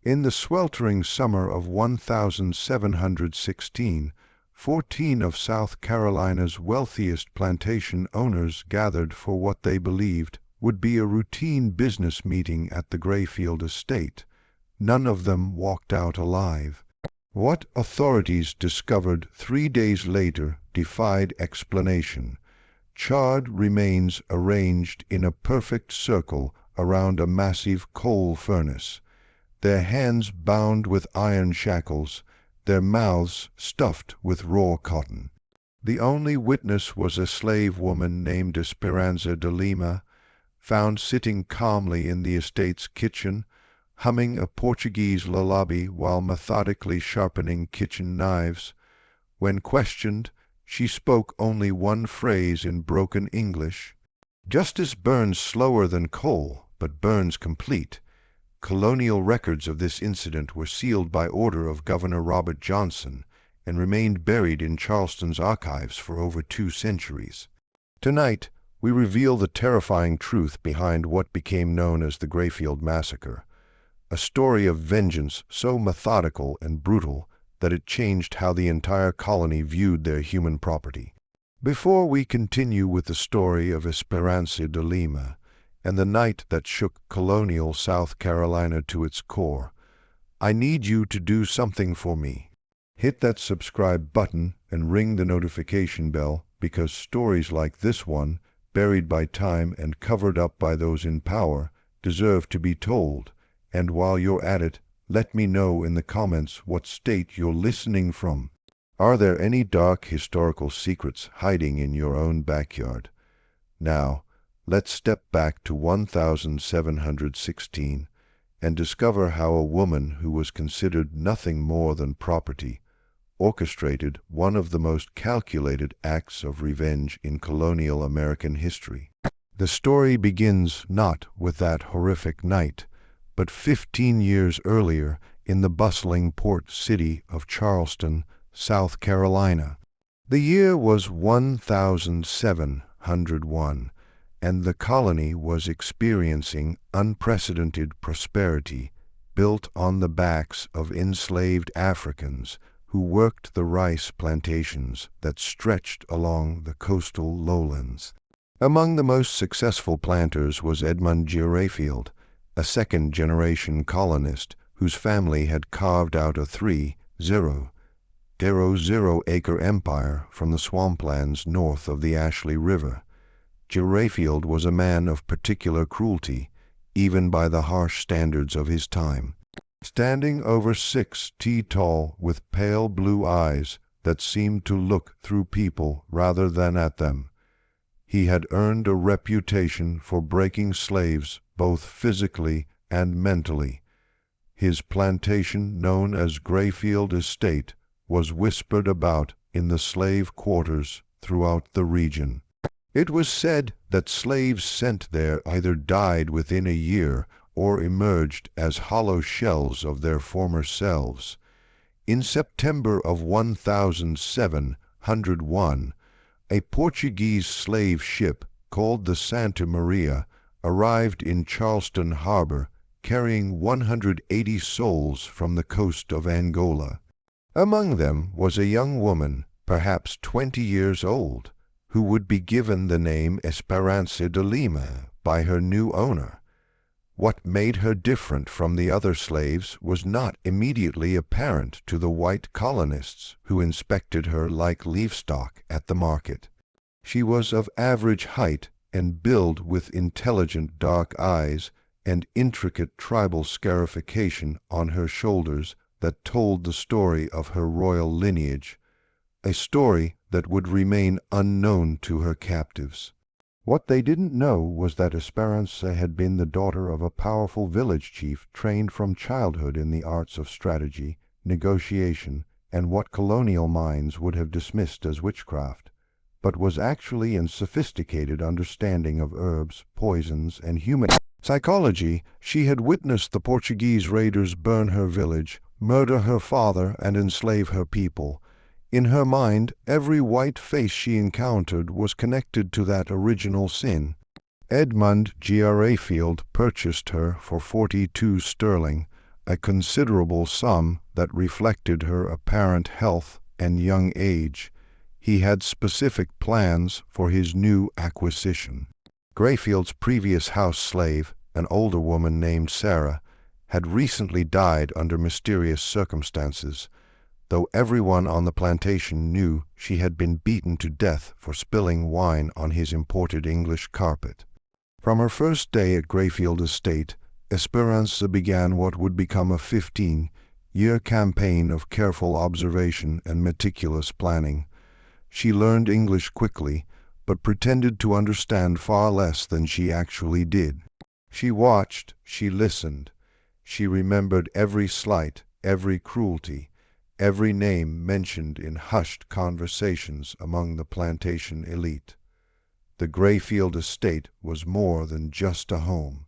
In the sweltering summer of 1716, 14 of South Carolina's wealthiest plantation owners gathered for what they believed would be a routine business meeting at the Grayfield estate. None of them walked out alive. What authorities discovered 3 days later defied explanation. Charred remains arranged in a perfect circle around a massive coal furnace, their hands bound with iron shackles, their mouths stuffed with raw cotton. The only witness was a slave woman named Esperanza de Lima, found sitting calmly in the estate's kitchen, humming a Portuguese lullaby while methodically sharpening kitchen knives. When questioned, she spoke only one phrase in broken English. Justice burns slower than coal, but burns complete. Colonial records of this incident were sealed by order of Governor Robert Johnson and remained buried in Charleston's archives for over 2 centuries. Tonight, we reveal the terrifying truth behind what became known as the Grayfield Massacre, a story of vengeance so methodical and brutal that it changed how the entire colony viewed their human property. Before we continue with the story of Esperanza de Lima and the night that shook colonial South Carolina to its core, I need you to do something for me. Hit that subscribe button and ring the notification bell, because stories like this one, buried by time and covered up by those in power, deserve to be told. And while you're at it, let me know in the comments what state you're listening from. Are there any dark historical secrets hiding in your own backyard? Now, let's step back to 1716 and discover how a woman who was considered nothing more than property orchestrated one of the most calculated acts of revenge in colonial American history. The story begins not with that horrific night, but 15 years earlier in the bustling port city of Charleston, South Carolina. The year was 1701, and the colony was experiencing unprecedented prosperity, built on the backs of enslaved Africans who worked the rice plantations that stretched along the coastal lowlands. Among the most successful planters was Edmund G. Rayfield, a second-generation colonist whose family had carved out a 3,000-acre empire from the swamplands north of the Ashley River. G. Rayfield was a man of particular cruelty, even by the harsh standards of his time. Standing over 6 feet tall, with pale blue eyes that seemed to look through people rather than at them, he had earned a reputation for breaking slaves both physically and mentally. His plantation, known as Grayfield Estate, was whispered about in the slave quarters throughout the region. It was said that slaves sent there either died within a year or emerged as hollow shells of their former selves. In September of 1701, a Portuguese slave ship called the Santa Maria arrived in Charleston Harbor, carrying 180 souls from the coast of Angola. Among them was a young woman, perhaps 20 years old, who would be given the name Esperanza de Lima by her new owner. What made her different from the other slaves was not immediately apparent to the white colonists who inspected her like livestock at the market. She was of average height and build, with intelligent dark eyes and intricate tribal scarification on her shoulders that told the story of her royal lineage, a story that would remain unknown to her captives. What they didn't know was that Esperanza had been the daughter of a powerful village chief trained from childhood in the arts of strategy, negotiation, and what colonial minds would have dismissed as witchcraft, but was actually in sophisticated understanding of herbs, poisons, and human psychology. She had witnessed the Portuguese raiders burn her village, murder her father, and enslave her people. In her mind, every white face she encountered was connected to that original sin. Edmund G. Rayfield purchased her for 42 sterling, a considerable sum that reflected her apparent health and young age. He had specific plans for his new acquisition. Grayfield's previous house slave, an older woman named Sarah, had recently died under mysterious circumstances, though everyone on the plantation knew she had been beaten to death for spilling wine on his imported English carpet. From her first day at Grayfield Estate, Esperanza began what would become a 15-year campaign of careful observation and meticulous planning. She learned English quickly, but pretended to understand far less than she actually did. She watched, she listened, she remembered every slight, every cruelty, every name mentioned in hushed conversations among the plantation elite. The Grayfield Estate was more than just a home.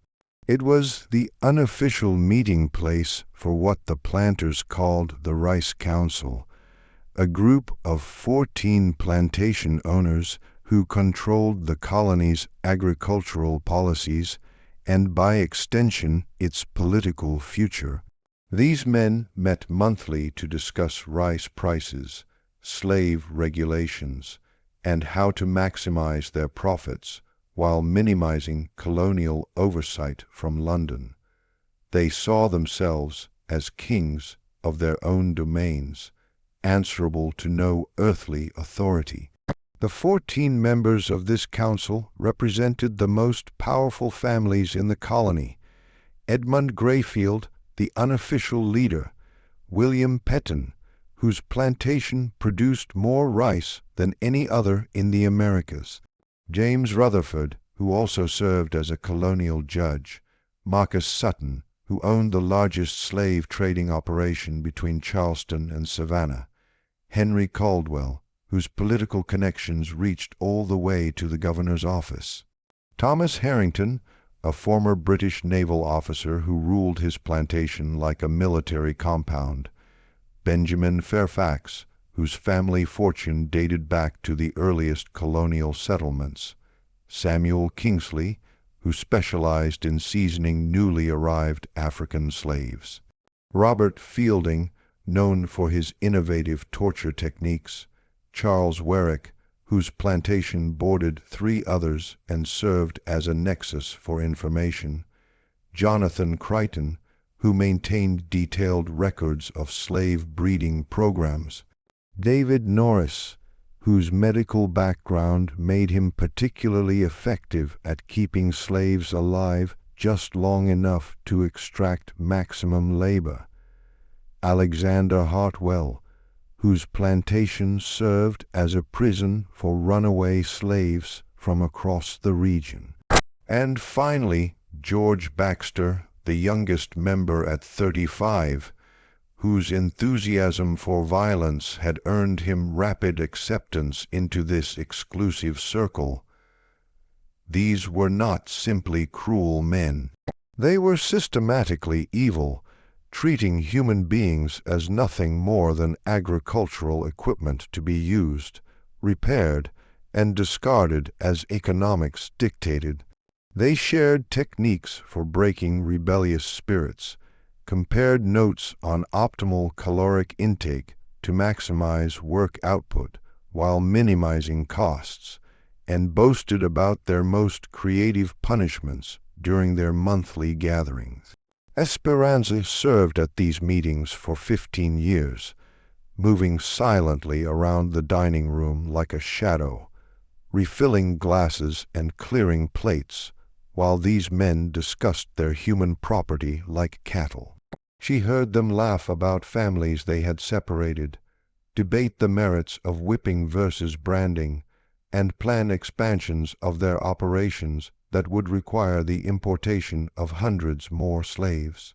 It was the unofficial meeting place for what the planters called the Rice Council, a group of 14 plantation owners who controlled the colony's agricultural policies and, by extension, its political future. These men met monthly to discuss rice prices, slave regulations, and how to maximize their profits while minimizing colonial oversight from London. They saw themselves as kings of their own domains, answerable to no earthly authority. The 14 members of this council represented the most powerful families in the colony: Edmund Grayfield, the unofficial leader; William Petton, whose plantation produced more rice than any other in the Americas; James Rutherford, who also served as a colonial judge; Marcus Sutton, who owned the largest slave trading operation between Charleston and Savannah; Henry Caldwell, whose political connections reached all the way to the governor's office; Thomas Harrington, a former British naval officer who ruled his plantation like a military compound; Benjamin Fairfax, whose family fortune dated back to the earliest colonial settlements; Samuel Kingsley, who specialized in seasoning newly arrived African slaves; Robert Fielding, known for his innovative torture techniques; Charles Werrick, whose plantation boarded 3 others and served as a nexus for information; Jonathan Crichton, who maintained detailed records of slave breeding programs; David Norris, whose medical background made him particularly effective at keeping slaves alive just long enough to extract maximum labor; Alexander Hartwell, whose plantation served as a prison for runaway slaves from across the region; and finally, George Baxter, the youngest member at 35, whose enthusiasm for violence had earned him rapid acceptance into this exclusive circle. These were not simply cruel men. They were systematically evil, treating human beings as nothing more than agricultural equipment to be used, repaired, and discarded as economics dictated. They shared techniques for breaking rebellious spirits, compared notes on optimal caloric intake to maximize work output while minimizing costs, and boasted about their most creative punishments during their monthly gatherings. Esperanza served at these meetings for 15 years, moving silently around the dining room like a shadow, refilling glasses and clearing plates, while these men discussed their human property like cattle. She heard them laugh about families they had separated, debate the merits of whipping versus branding, and plan expansions of their operations that would require the importation of hundreds more slaves.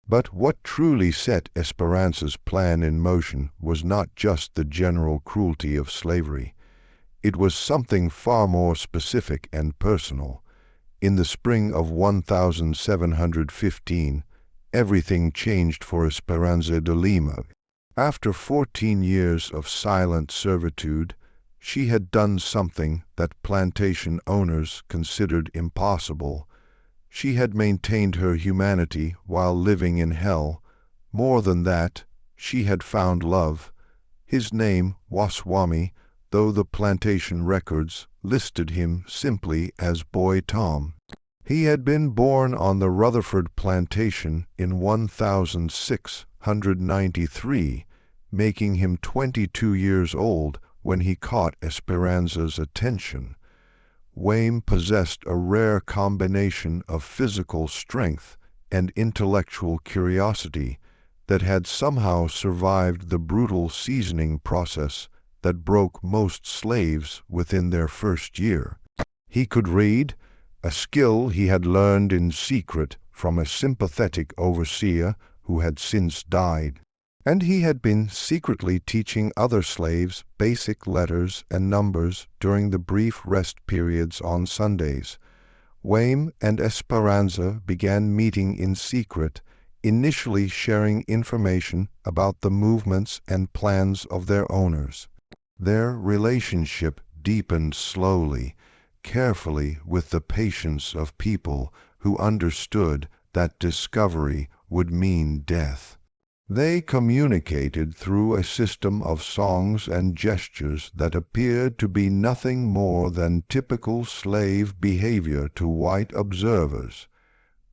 But what truly set Esperanza's plan in motion was not just the general cruelty of slavery. It was something far more specific and personal. In the spring of 1715, everything changed for Esperanza de Lima. After 14 years of silent servitude, she had done something that plantation owners considered impossible. She had maintained her humanity while living in hell, More than that, she had found love. His name was Swami, though the plantation records listed him simply as Boy Tom. He had been born on the Rutherford plantation in 1693, making him 22 years old when he caught Esperanza's attention. Wayne possessed a rare combination of physical strength and intellectual curiosity that had somehow survived the brutal seasoning process that broke most slaves within their first year. He could read, a skill he had learned in secret from a sympathetic overseer who had since died, and he had been secretly teaching other slaves basic letters and numbers during the brief rest periods on Sundays. Wayne and Esperanza began meeting in secret, initially sharing information about the movements and plans of their owners. Their relationship deepened slowly, carefully, with the patience of people who understood that discovery would mean death. They communicated through a system of songs and gestures that appeared to be nothing more than typical slave behavior to white observers,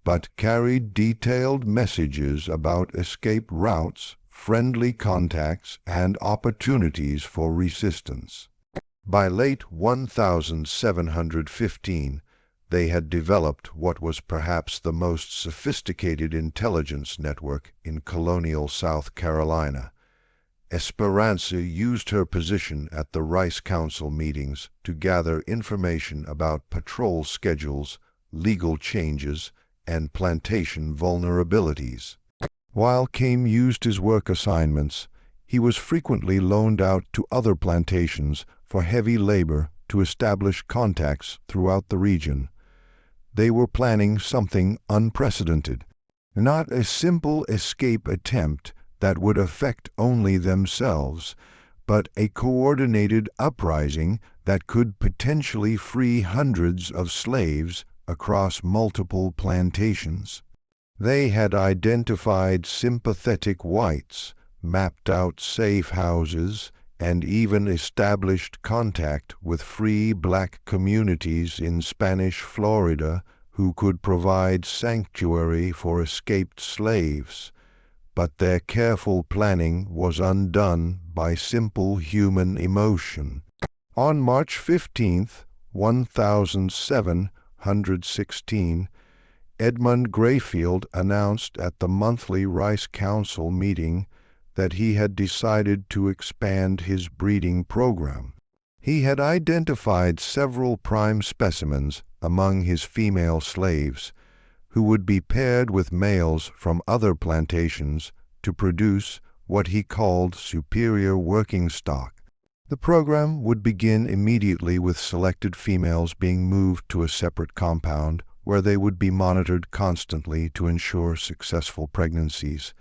but carried detailed messages about escape routes, friendly contacts, and opportunities for resistance. By late 1715, they had developed what was perhaps the most sophisticated intelligence network in colonial South Carolina. Esperanza used her position at the Rice Council meetings to gather information about patrol schedules, legal changes, and plantation vulnerabilities. While Kame used his work assignments, he was frequently loaned out to other plantations for heavy labor to establish contacts throughout the region. They were planning something unprecedented, not a simple escape attempt that would affect only themselves, but a coordinated uprising that could potentially free hundreds of slaves across multiple plantations. They had identified sympathetic whites, mapped out safe houses, and even established contact with free black communities in Spanish Florida who could provide sanctuary for escaped slaves. But their careful planning was undone by simple human emotion. On March 15, 1716, Edmund Grayfield announced at the monthly Rice Council meeting that he had decided to expand his breeding program. He had identified several prime specimens among his female slaves, who would be paired with males from other plantations to produce what he called superior working stock. The program would begin immediately with selected females being moved to a separate compound where they would be monitored constantly to ensure successful pregnancies.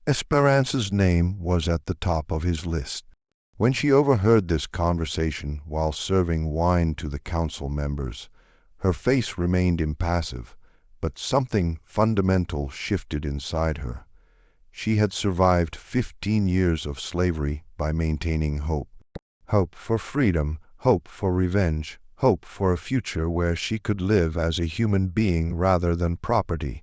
Esperanza's name was at the top of his list. When she overheard this conversation while serving wine to the council members, her face remained impassive, but something fundamental shifted inside her. She had survived 15 years of slavery by maintaining hope. Hope for freedom, hope for revenge, hope for a future where she could live as a human being rather than property.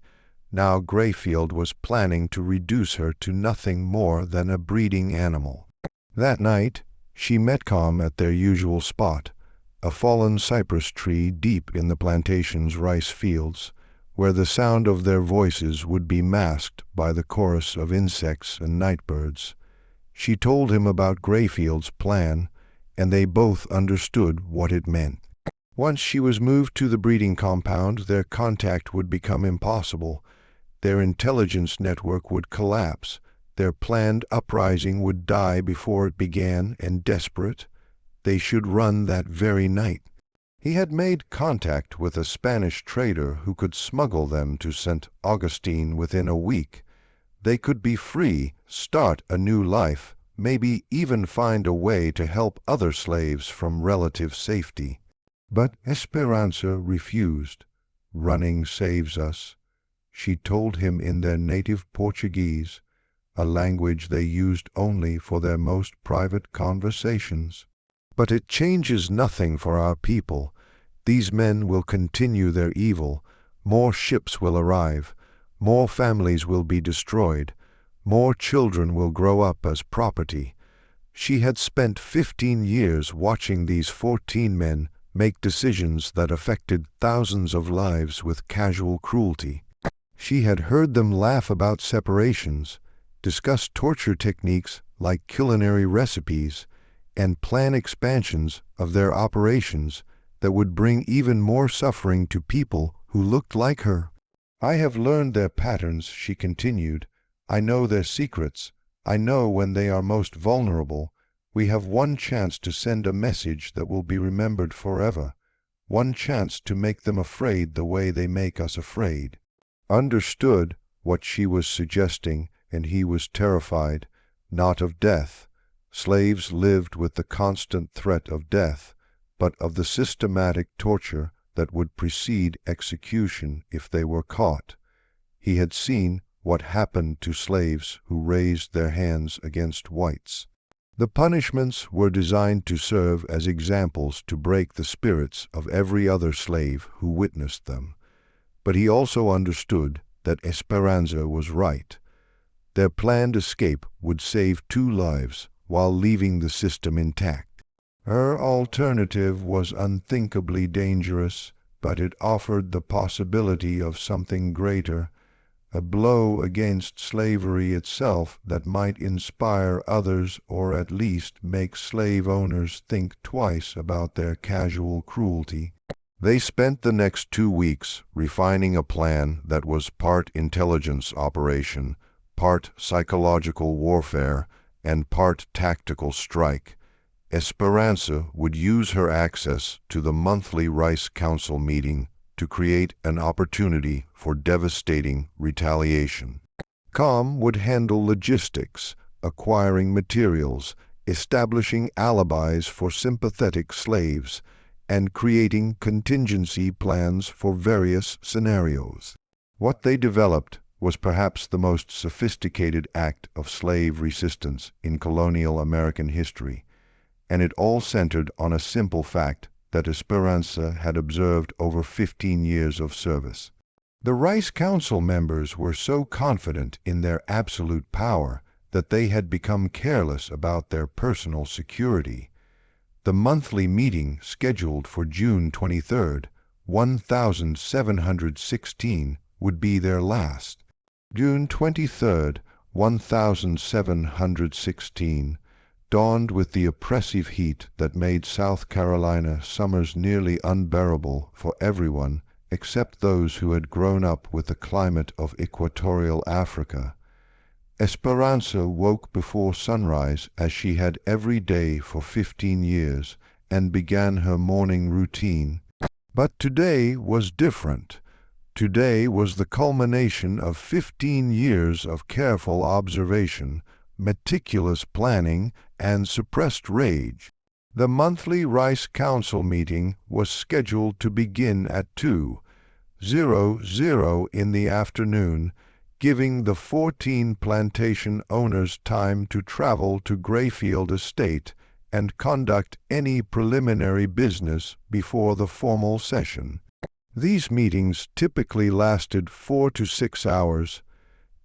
Now Grayfield was planning to reduce her to nothing more than a breeding animal. That night, she met Kame at their usual spot, a fallen cypress tree deep in the plantation's rice fields, where the sound of their voices would be masked by the chorus of insects and nightbirds. She told him about Grayfield's plan, and they both understood what it meant. Once she was moved to the breeding compound, their contact would become impossible. Their intelligence network would collapse. Their planned uprising would die before it began, and desperate, they should run that very night. He had made contact with a Spanish trader who could smuggle them to St. Augustine within a week. They could be free, start a new life, maybe even find a way to help other slaves from relative safety. But Esperanza refused. "Running saves us," she told him in their native Portuguese, a language they used only for their most private conversations. But it changes nothing for our people. These men will continue their evil. More ships will arrive. More families will be destroyed. More children will grow up as property. She had spent 15 years watching these 14 men make decisions that affected thousands of lives with casual cruelty. She had heard them laugh about separations, discuss torture techniques like culinary recipes, and plan expansions of their operations that would bring even more suffering to people who looked like her. "I have learned their patterns," she continued. "I know their secrets. I know when they are most vulnerable. We have one chance to send a message that will be remembered forever. One chance to make them afraid the way they make us afraid." Understood what she was suggesting, and he was terrified, not of death. Slaves lived with the constant threat of death, but of the systematic torture that would precede execution if they were caught. He had seen what happened to slaves who raised their hands against whites. The punishments were designed to serve as examples to break the spirits of every other slave who witnessed them. But he also understood that Esperanza was right. Their planned escape would save 2 lives while leaving the system intact. Her alternative was unthinkably dangerous, but it offered the possibility of something greater, a blow against slavery itself that might inspire others or at least make slave owners think twice about their casual cruelty. They spent the next 2 weeks refining a plan that was part intelligence operation, part psychological warfare, and part tactical strike. Esperanza would use her access to the monthly Rice Council meeting to create an opportunity for devastating retaliation. Com would handle logistics, acquiring materials, establishing alibis for sympathetic slaves, and creating contingency plans for various scenarios. What they developed was perhaps the most sophisticated act of slave resistance in colonial American history, and it all centered on a simple fact that Esperanza had observed over 15 years of service. The Rice Council members were so confident in their absolute power that they had become careless about their personal security. The monthly meeting scheduled for June 23rd, 1716, would be their last. June 23rd, 1716, dawned with the oppressive heat that made South Carolina summers nearly unbearable for everyone except those who had grown up with the climate of equatorial Africa. Esperanza woke before sunrise as she had every day for 15 years and began her morning routine. But today was different. Today was the culmination of 15 years of careful observation, meticulous planning, and suppressed rage. The monthly Rice Council meeting was scheduled to begin at 2:00 in the afternoon, giving the 14 plantation owners time to travel to Grayfield Estate and conduct any preliminary business before the formal session. These meetings typically lasted 4 to 6 hours,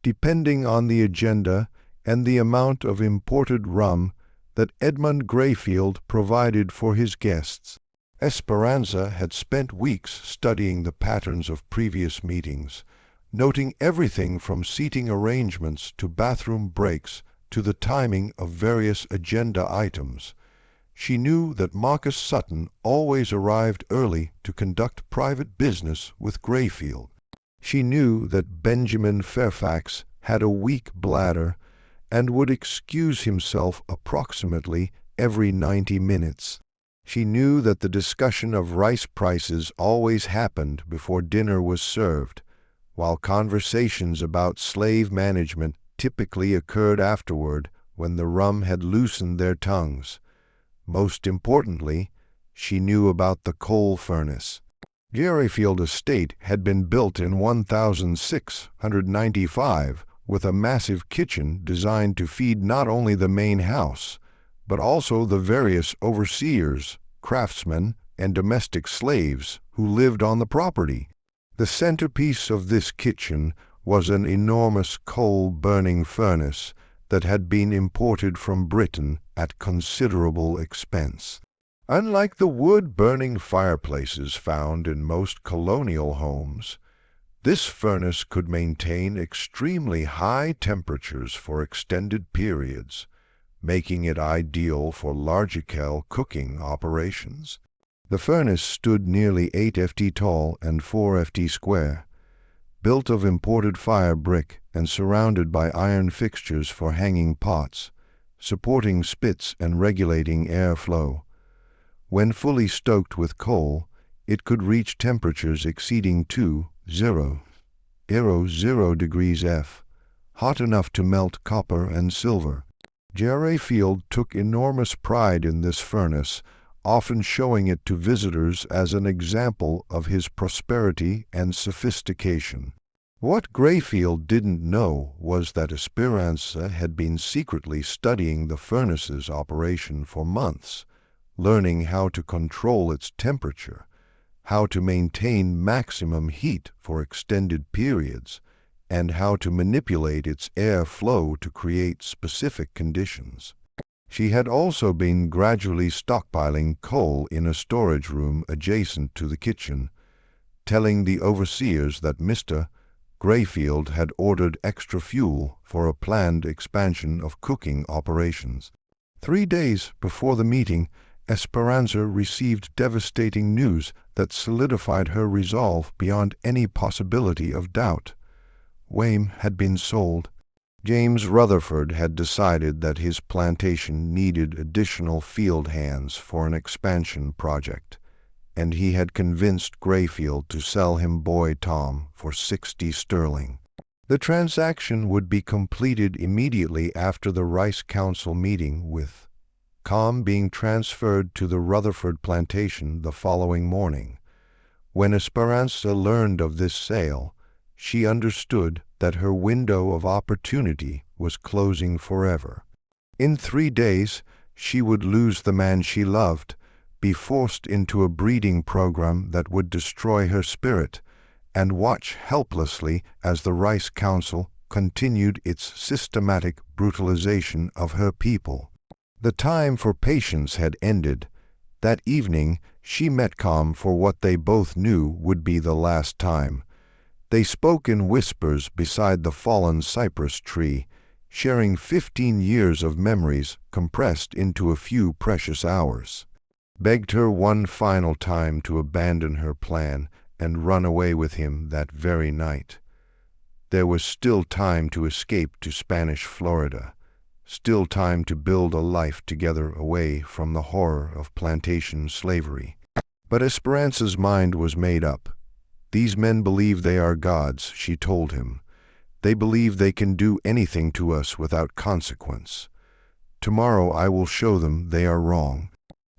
depending on the agenda and the amount of imported rum that Edmund Grayfield provided for his guests. Esperanza had spent weeks studying the patterns of previous meetings, noting everything from seating arrangements to bathroom breaks to the timing of various agenda items. She knew that Marcus Sutton always arrived early to conduct private business with Grayfield. She knew that Benjamin Fairfax had a weak bladder and would excuse himself approximately every 90 minutes. She knew that the discussion of rice prices always happened before dinner was served, while conversations about slave management typically occurred afterward when the rum had loosened their tongues. Most importantly, she knew about the coal furnace. Grayfield Estate had been built in 1695 with a massive kitchen designed to feed not only the main house, but also the various overseers, craftsmen, and domestic slaves who lived on the property. The centerpiece of this kitchen was an enormous coal-burning furnace that had been imported from Britain at considerable expense. Unlike the wood-burning fireplaces found in most colonial homes, this furnace could maintain extremely high temperatures for extended periods, making it ideal for large-scale cooking operations. The furnace stood nearly 8 ft tall and 4 ft square, built of imported fire brick and surrounded by iron fixtures for hanging pots, supporting spits and regulating airflow. When fully stoked with coal, it could reach temperatures exceeding 0 degrees F, hot enough to melt copper and silver. J.R.A. Field took enormous pride in this furnace, often showing it to visitors as an example of his prosperity and sophistication. What Grayfield didn't know was that Esperanza had been secretly studying the furnace's operation for months, learning how to control its temperature, how to maintain maximum heat for extended periods, and how to manipulate its air flow to create specific conditions. She had also been gradually stockpiling coal in a storage room adjacent to the kitchen, telling the overseers that Mr. Grayfield had ordered extra fuel for a planned expansion of cooking operations. 3 days before the meeting, Esperanza received devastating news that solidified her resolve beyond any possibility of doubt. Wame had been sold. James Rutherford had decided that his plantation needed additional field hands for an expansion project, and he had convinced Grayfield to sell him boy Tom for 60 sterling. The transaction would be completed immediately after the Rice Council meeting, with Com being transferred to the Rutherford plantation the following morning. When Esperanza learned of this sale, she understood that her window of opportunity was closing forever. In 3 days, she would lose the man she loved, be forced into a breeding program that would destroy her spirit, and watch helplessly as the Rice Council continued its systematic brutalization of her people. The time for patience had ended. That evening, she met Com for what they both knew would be the last time. They spoke in whispers beside the fallen cypress tree, sharing 15 years of memories compressed into a few precious hours. Begged her one final time to abandon her plan and run away with him that very night. There was still time to escape to Spanish Florida, still time to build a life together away from the horror of plantation slavery. But Esperanza's mind was made up. These men believe they are gods, she told him. They believe they can do anything to us without consequence. Tomorrow I will show them they are wrong.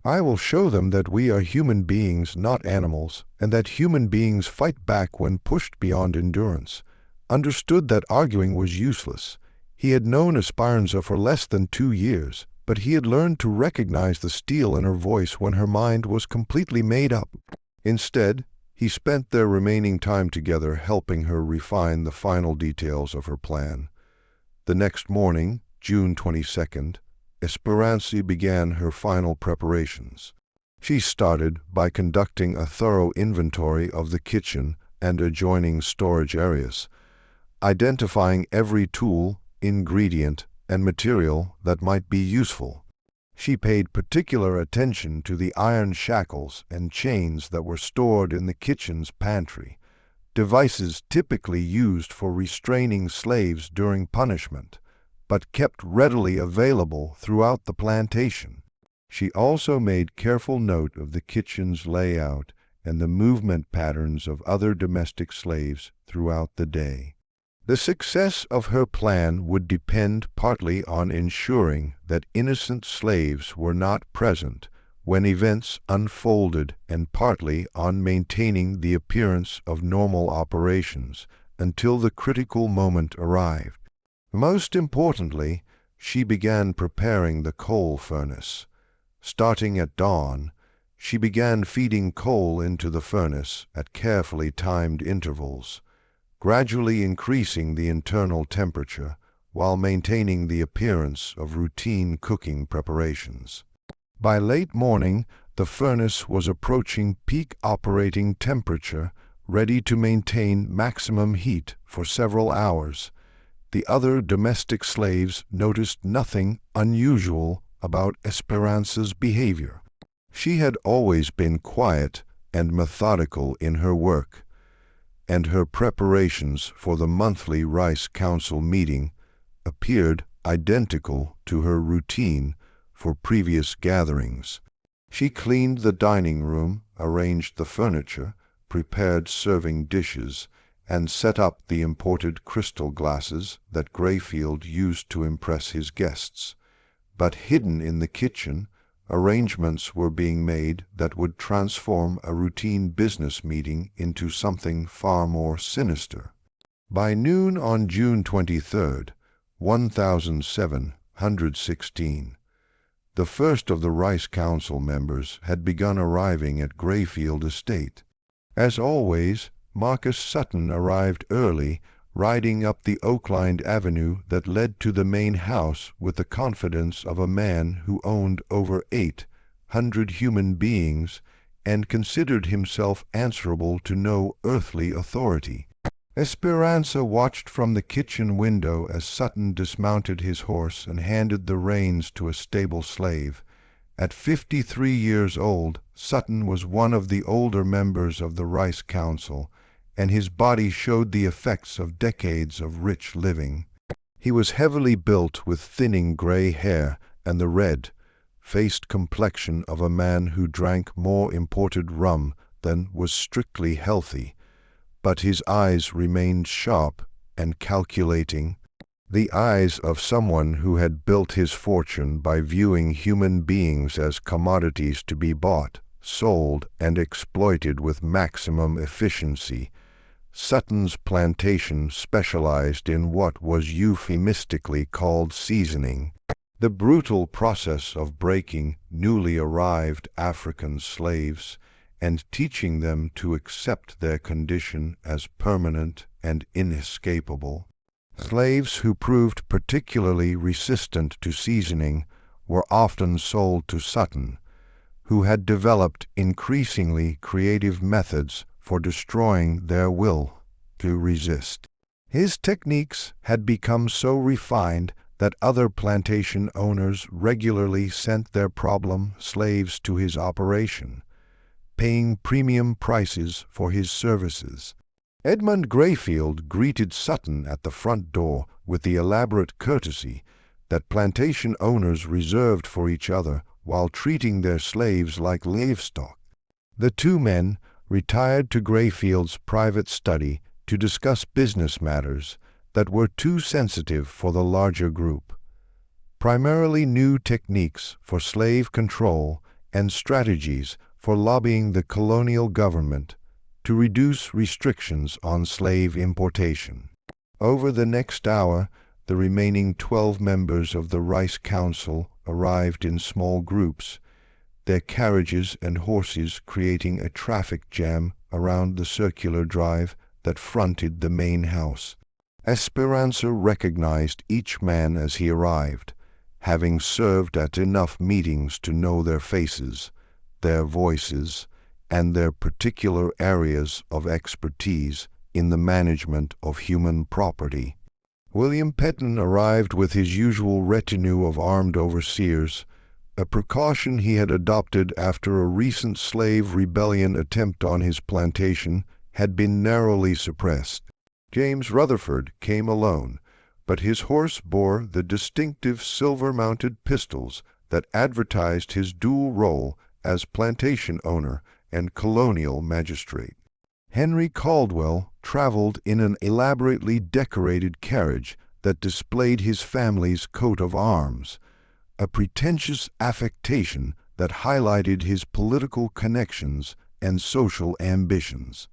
I will show them that we are human beings, not animals, and that human beings fight back when pushed beyond endurance. Understood that arguing was useless. He had known Esperanza for less than 2 years, but he had learned to recognize the steel in her voice when her mind was completely made up. Instead, he spent their remaining time together helping her refine the final details of her plan. The next morning, June 22nd, Esperanza began her final preparations. She started by conducting a thorough inventory of the kitchen and adjoining storage areas, identifying every tool, ingredient, and material that might be useful. She paid particular attention to the iron shackles and chains that were stored in the kitchen's pantry, devices typically used for restraining slaves during punishment, but kept readily available throughout the plantation. She also made careful note of the kitchen's layout and the movement patterns of other domestic slaves throughout the day. The success of her plan would depend partly on ensuring that innocent slaves were not present when events unfolded, and partly on maintaining the appearance of normal operations until the critical moment arrived. Most importantly, she began preparing the coal furnace. Starting at dawn, she began feeding coal into the furnace at carefully timed intervals, gradually increasing the internal temperature while maintaining the appearance of routine cooking preparations. By late morning, the furnace was approaching peak operating temperature, ready to maintain maximum heat for several hours. The other domestic slaves noticed nothing unusual about Esperanza's behavior. She had always been quiet and methodical in her work, and her preparations for the monthly Rice Council meeting appeared identical to her routine for previous gatherings. She cleaned the dining room, arranged the furniture, prepared serving dishes, and set up the imported crystal glasses that Grayfield used to impress his guests. But hidden in the kitchen, arrangements were being made that would transform a routine business meeting into something far more sinister. By noon on June 23rd, 1716, the first of the Rice Council members had begun arriving at Grayfield Estate. As always, Marcus Sutton arrived early, riding up the oak-lined avenue that led to the main house with the confidence of a man who owned over 800 human beings and considered himself answerable to no earthly authority. Esperanza watched from the kitchen window as Sutton dismounted his horse and handed the reins to a stable slave. At 53 years old, Sutton was one of the older members of the Rice Council, and his body showed the effects of decades of rich living. He was heavily built with thinning gray hair and the red-faced complexion of a man who drank more imported rum than was strictly healthy, but his eyes remained sharp and calculating, the eyes of someone who had built his fortune by viewing human beings as commodities to be bought, sold, and exploited with maximum efficiency. Sutton's plantation specialized in what was euphemistically called seasoning, the brutal process of breaking newly arrived African slaves and teaching them to accept their condition as permanent and inescapable. Slaves who proved particularly resistant to seasoning were often sold to Sutton, who had developed increasingly creative methods for destroying their will to resist. His techniques had become so refined that other plantation owners regularly sent their problem slaves to his operation, paying premium prices for his services. Edmund Grayfield greeted Sutton at the front door with the elaborate courtesy that plantation owners reserved for each other while treating their slaves like livestock. The two men retired to Grayfield's private study to discuss business matters that were too sensitive for the larger group, primarily new techniques for slave control and strategies for lobbying the colonial government to reduce restrictions on slave importation. Over the next hour, the remaining 12 members of the Rice Council arrived in small groups, their carriages and horses creating a traffic jam around the circular drive that fronted the main house. Esperanza recognized each man as he arrived, having served at enough meetings to know their faces, their voices, and their particular areas of expertise in the management of human property. William Petton arrived with his usual retinue of armed overseers, a precaution he had adopted after a recent slave rebellion attempt on his plantation had been narrowly suppressed. James Rutherford came alone, but his horse bore the distinctive silver-mounted pistols that advertised his dual role as plantation owner and colonial magistrate. Henry Caldwell traveled in an elaborately decorated carriage that displayed his family's coat of arms, a pretentious affectation that highlighted his political connections and social ambitions.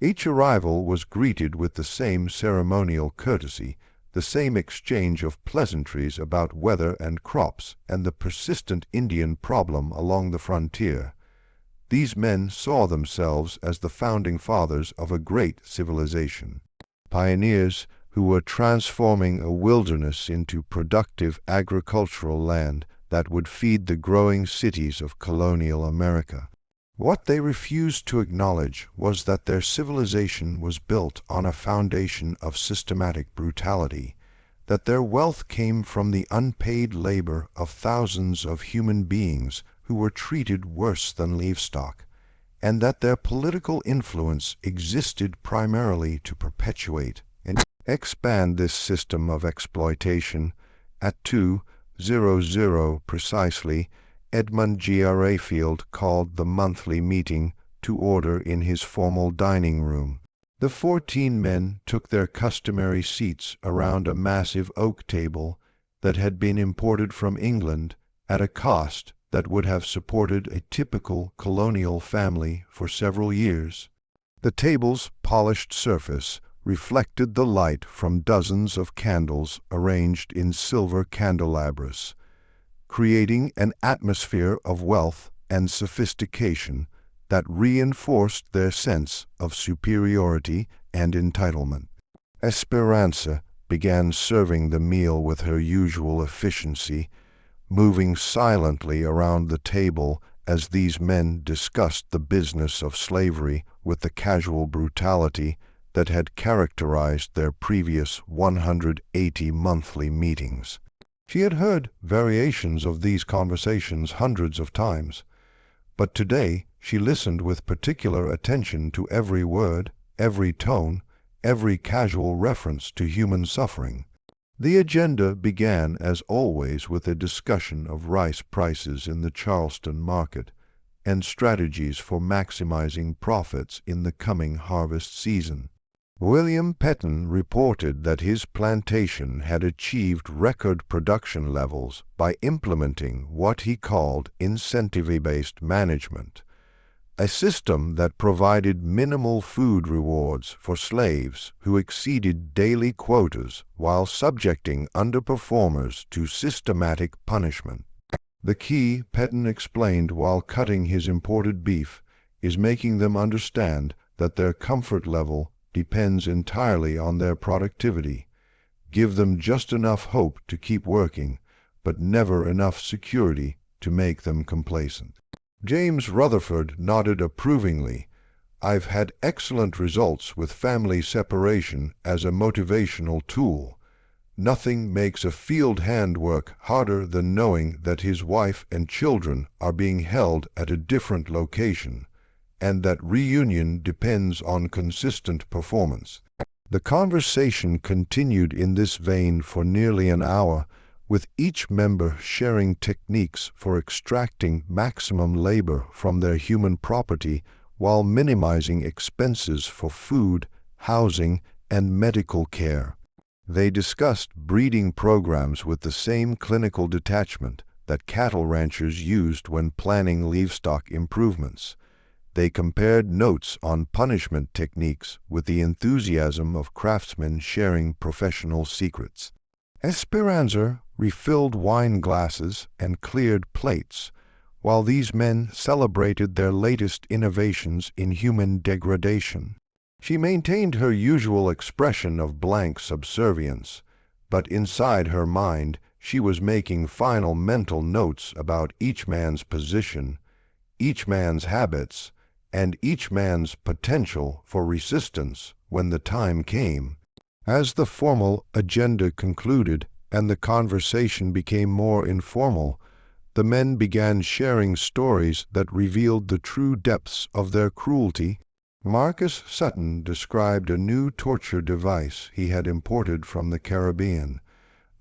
Each arrival was greeted with the same ceremonial courtesy the same exchange of pleasantries about weather and crops and the persistent Indian problem along the frontier. These men saw themselves as the founding fathers of a great civilization, pioneers who were transforming a wilderness into productive agricultural land that would feed the growing cities of colonial America. What they refused to acknowledge was that their civilization was built on a foundation of systematic brutality, that their wealth came from the unpaid labor of thousands of human beings who were treated worse than livestock, and that their political influence existed primarily to perpetuate and expand this system of exploitation. At 2:00 precisely, Edmund G. R. Rayfield called the monthly meeting to order in his formal dining room. The 14 men took their customary seats around a massive oak table that had been imported from England at a cost that would have supported a typical colonial family for several years. The table's polished surface reflected the light from dozens of candles arranged in silver candelabras, creating an atmosphere of wealth and sophistication that reinforced their sense of superiority and entitlement. Esperanza began serving the meal with her usual efficiency, moving silently around the table as these men discussed the business of slavery with the casual brutality that had characterized their previous 180 monthly meetings. She had heard variations of these conversations hundreds of times, but today she listened with particular attention to every word, every tone, every casual reference to human suffering. The agenda began, as always, with a discussion of rice prices in the Charleston market and strategies for maximizing profits in the coming harvest season. William Petton reported that his plantation had achieved record production levels by implementing what he called incentive-based management, a system that provided minimal food rewards for slaves who exceeded daily quotas while subjecting underperformers to systematic punishment. The key, Petton explained while cutting his imported beef, is making them understand that their comfort level depends entirely on their productivity. Give them just enough hope to keep working, but never enough security to make them complacent. James Rutherford nodded approvingly. I've had excellent results with family separation as a motivational tool. Nothing makes a field hand work harder than knowing that his wife and children are being held at a different location, and that reunion depends on consistent performance. The conversation continued in this vein for nearly an hour, with each member sharing techniques for extracting maximum labor from their human property while minimizing expenses for food, housing, and medical care. They discussed breeding programs with the same clinical detachment that cattle ranchers used when planning livestock improvements. They compared notes on punishment techniques with the enthusiasm of craftsmen sharing professional secrets. Esperanza refilled wine glasses and cleared plates, while these men celebrated their latest innovations in human degradation. She maintained her usual expression of blank subservience, but inside her mind she was making final mental notes about each man's position, each man's habits, and each man's potential for resistance when the time came. As the formal agenda concluded and the conversation became more informal, the men began sharing stories that revealed the true depths of their cruelty. Marcus Sutton described a new torture device he had imported from the Caribbean,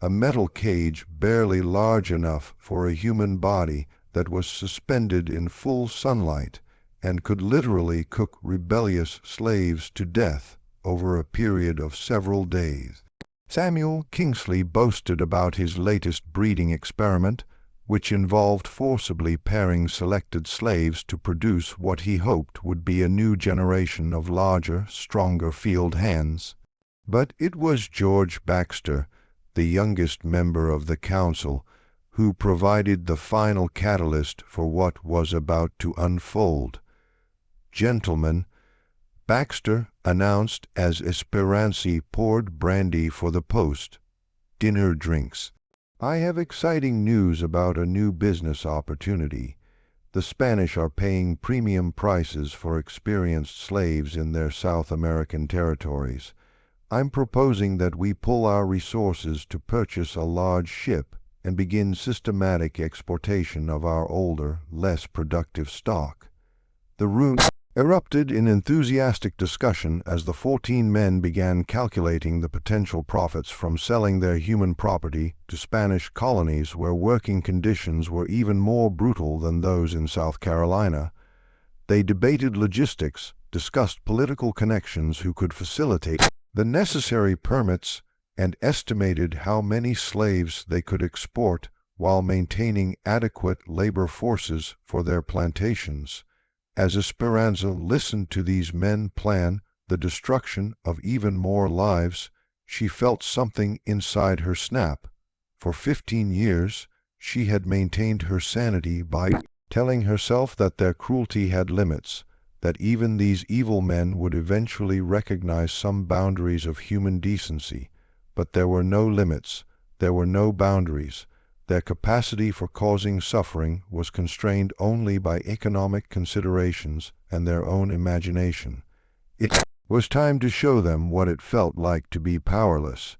a metal cage barely large enough for a human body that was suspended in full sunlight and could literally cook rebellious slaves to death over a period of several days. Samuel Kingsley boasted about his latest breeding experiment, which involved forcibly pairing selected slaves to produce what he hoped would be a new generation of larger, stronger field hands. But it was George Baxter, the youngest member of the council, who provided the final catalyst for what was about to unfold. "Gentlemen," Baxter announced as Esperanza poured brandy for the post, "dinner drinks. I have exciting news about a new business opportunity. The Spanish are paying premium prices for experienced slaves in their South American territories. I'm proposing that we pull our resources to purchase a large ship and begin systematic exportation of our older, less productive stock." The room erupted in enthusiastic discussion as the 14 men began calculating the potential profits from selling their human property to Spanish colonies where working conditions were even more brutal than those in South Carolina. They debated logistics, discussed political connections who could facilitate the necessary permits, and estimated how many slaves they could export while maintaining adequate labor forces for their plantations. As Esperanza listened to these men plan the destruction of even more lives, she felt something inside her snap. For 15 years, she had maintained her sanity by telling herself that their cruelty had limits, that even these evil men would eventually recognize some boundaries of human decency. But there were no limits, there were no boundaries. Their capacity for causing suffering was constrained only by economic considerations and their own imagination. It was time to show them what it felt like to be powerless.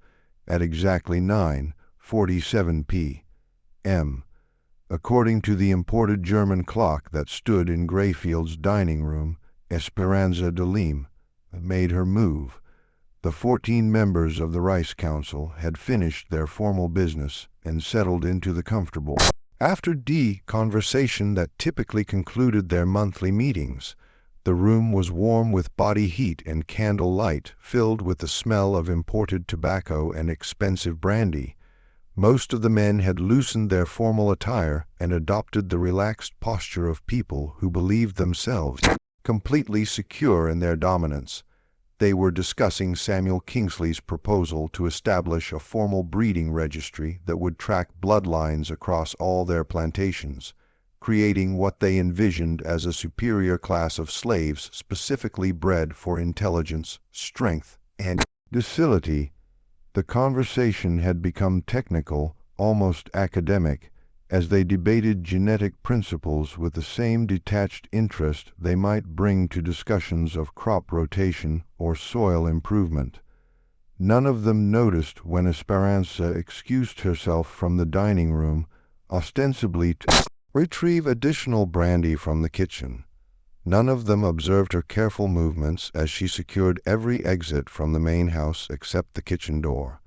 At exactly 9:47 p.m., according to the imported German clock that stood in Grayfield's dining room, Esperanza de Lima made her move. The 14 members of the Rice Council had finished their formal business and settled into the comfortable after conversation that typically concluded their monthly meetings. The room was warm with body heat and candle light, filled with the smell of imported tobacco and expensive brandy. Most of the men had loosened their formal attire and adopted the relaxed posture of people who believed themselves completely secure in their dominance. They were discussing Samuel Kingsley's proposal to establish a formal breeding registry that would track bloodlines across all their plantations, creating what they envisioned as a superior class of slaves specifically bred for intelligence, strength, and docility. The conversation had become technical, almost academic, as they debated genetic principles with the same detached interest they might bring to discussions of crop rotation or soil improvement. None of them noticed when Esperanza excused herself from the dining room, ostensibly to retrieve additional brandy from the kitchen. None of them observed her careful movements as she secured every exit from the main house except the kitchen door.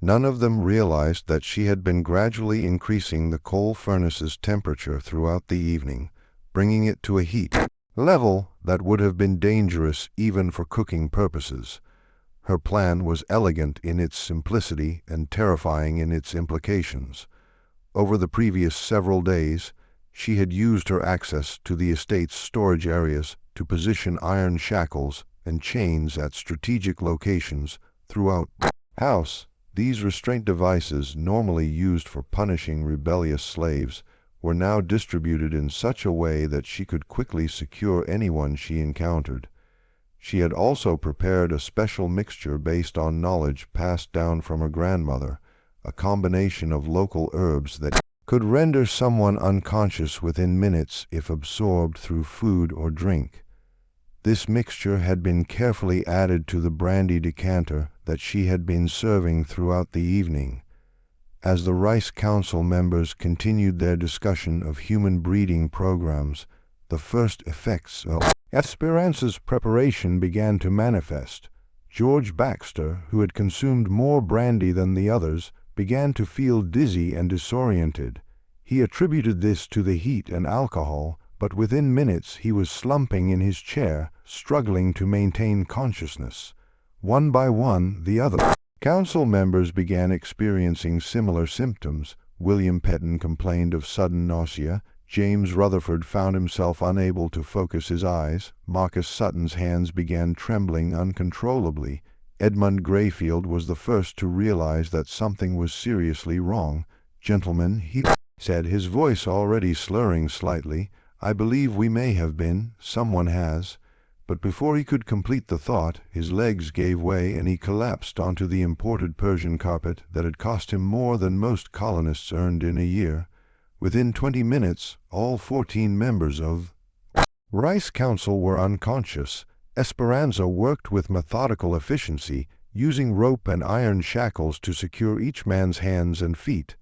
None of them realized that she had been gradually increasing the coal furnace's temperature throughout the evening, bringing it to a heat level that would have been dangerous even for cooking purposes. Her plan was elegant in its simplicity and terrifying in its implications. Over the previous several days, she had used her access to the estate's storage areas to position iron shackles and chains at strategic locations throughout the house. These restraint devices, normally used for punishing rebellious slaves, were now distributed in such a way that she could quickly secure anyone she encountered. She had also prepared a special mixture based on knowledge passed down from her grandmother, a combination of local herbs that could render someone unconscious within minutes if absorbed through food or drink. This mixture had been carefully added to the brandy decanter that she had been serving throughout the evening. As the Rice Council members continued their discussion of human breeding programs, the first effects of Esperanza's preparation began to manifest. George Baxter, who had consumed more brandy than the others, began to feel dizzy and disoriented. He attributed this to the heat and alcohol, but within minutes he was slumping in his chair, struggling to maintain consciousness. One by one, the other council members began experiencing similar symptoms. William Petton complained of sudden nausea. James Rutherford found himself unable to focus his eyes. Marcus Sutton's hands began trembling uncontrollably. Edmund Grayfield was the first to realize that something was seriously wrong. "Gentlemen," he said, his voice already slurring slightly, "I believe we may have been. Someone has." But before he could complete the thought, his legs gave way and he collapsed onto the imported Persian carpet that had cost him more than most colonists earned in a year. Within 20 minutes, all 14 members of Rice Council were unconscious. Esperanza worked with methodical efficiency, using rope and iron shackles to secure each man's hands and feet.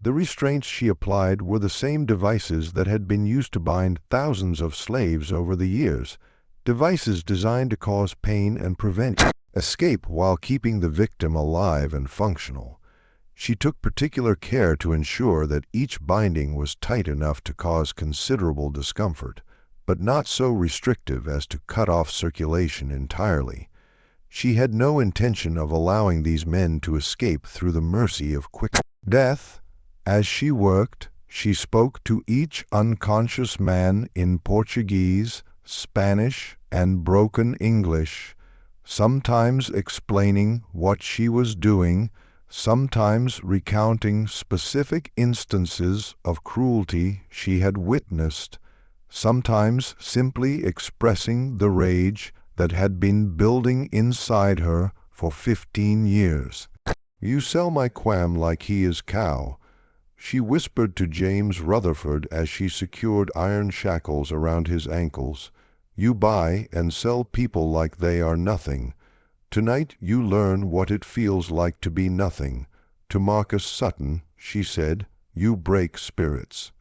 The restraints she applied were the same devices that had been used to bind thousands of slaves over the years, devices designed to cause pain and prevent escape while keeping the victim alive and functional. She took particular care to ensure that each binding was tight enough to cause considerable discomfort, but not so restrictive as to cut off circulation entirely. She had no intention of allowing these men to escape through the mercy of quick death. As she worked, she spoke to each unconscious man in Portuguese, Spanish, and broken English, sometimes explaining what she was doing, sometimes recounting specific instances of cruelty she had witnessed, sometimes simply expressing the rage that had been building inside her for 15 years. "You sell my quam like he is cow," she whispered to James Rutherford as she secured iron shackles around his ankles. "You buy and sell people like they are nothing. Tonight you learn what it feels like to be nothing. To Marcus Sutton," she said, "you break spirits.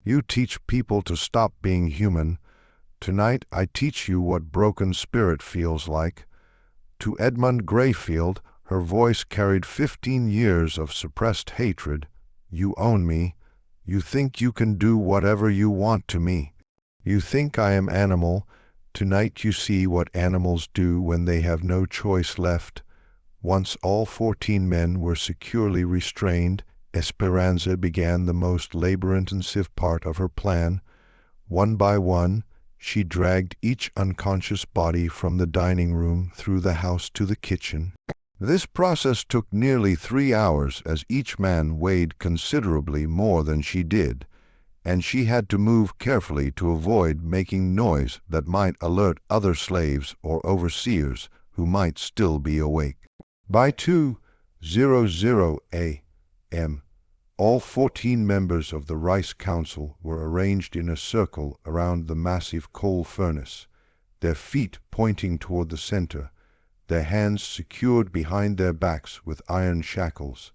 You teach people to stop being human. Tonight I teach you what broken spirit feels like." To Edmund Grayfield, her voice carried 15 years of suppressed hatred. "You own me. You think you can do whatever you want to me. You think I am animal. Tonight you see what animals do when they have no choice left." Once all 14 men were securely restrained, Esperanza began the most labor-intensive part of her plan. One by one, she dragged each unconscious body from the dining room through the house to the kitchen. This process took nearly 3 hours, as each man weighed considerably more than she did, and she had to move carefully to avoid making noise that might alert other slaves or overseers who might still be awake. By 2:00 a.m., all 14 members of the Rice Council were arranged in a circle around the massive coal furnace, their feet pointing toward the center, their hands secured behind their backs with iron shackles,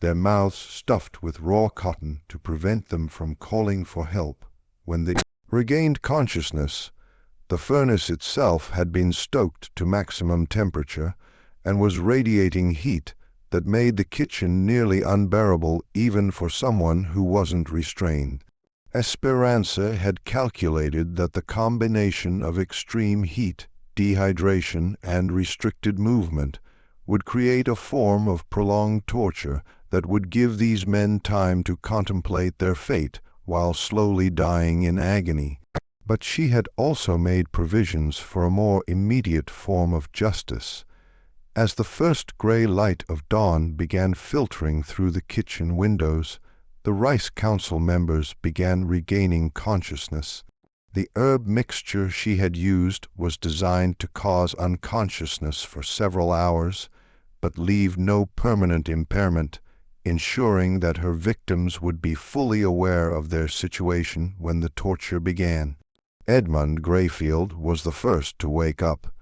their mouths stuffed with raw cotton to prevent them from calling for help. When they regained consciousness, the furnace itself had been stoked to maximum temperature and was radiating heat that made the kitchen nearly unbearable even for someone who wasn't restrained. Esperanza had calculated that the combination of extreme heat, dehydration, and restricted movement would create a form of prolonged torture that would give these men time to contemplate their fate while slowly dying in agony. But she had also made provisions for a more immediate form of justice. As the first gray light of dawn began filtering through the kitchen windows, the Rice Council members began regaining consciousness. The herb mixture she had used was designed to cause unconsciousness for several hours, but leave no permanent impairment, ensuring that her victims would be fully aware of their situation when the torture began. Edmund Grayfield was the first to wake up,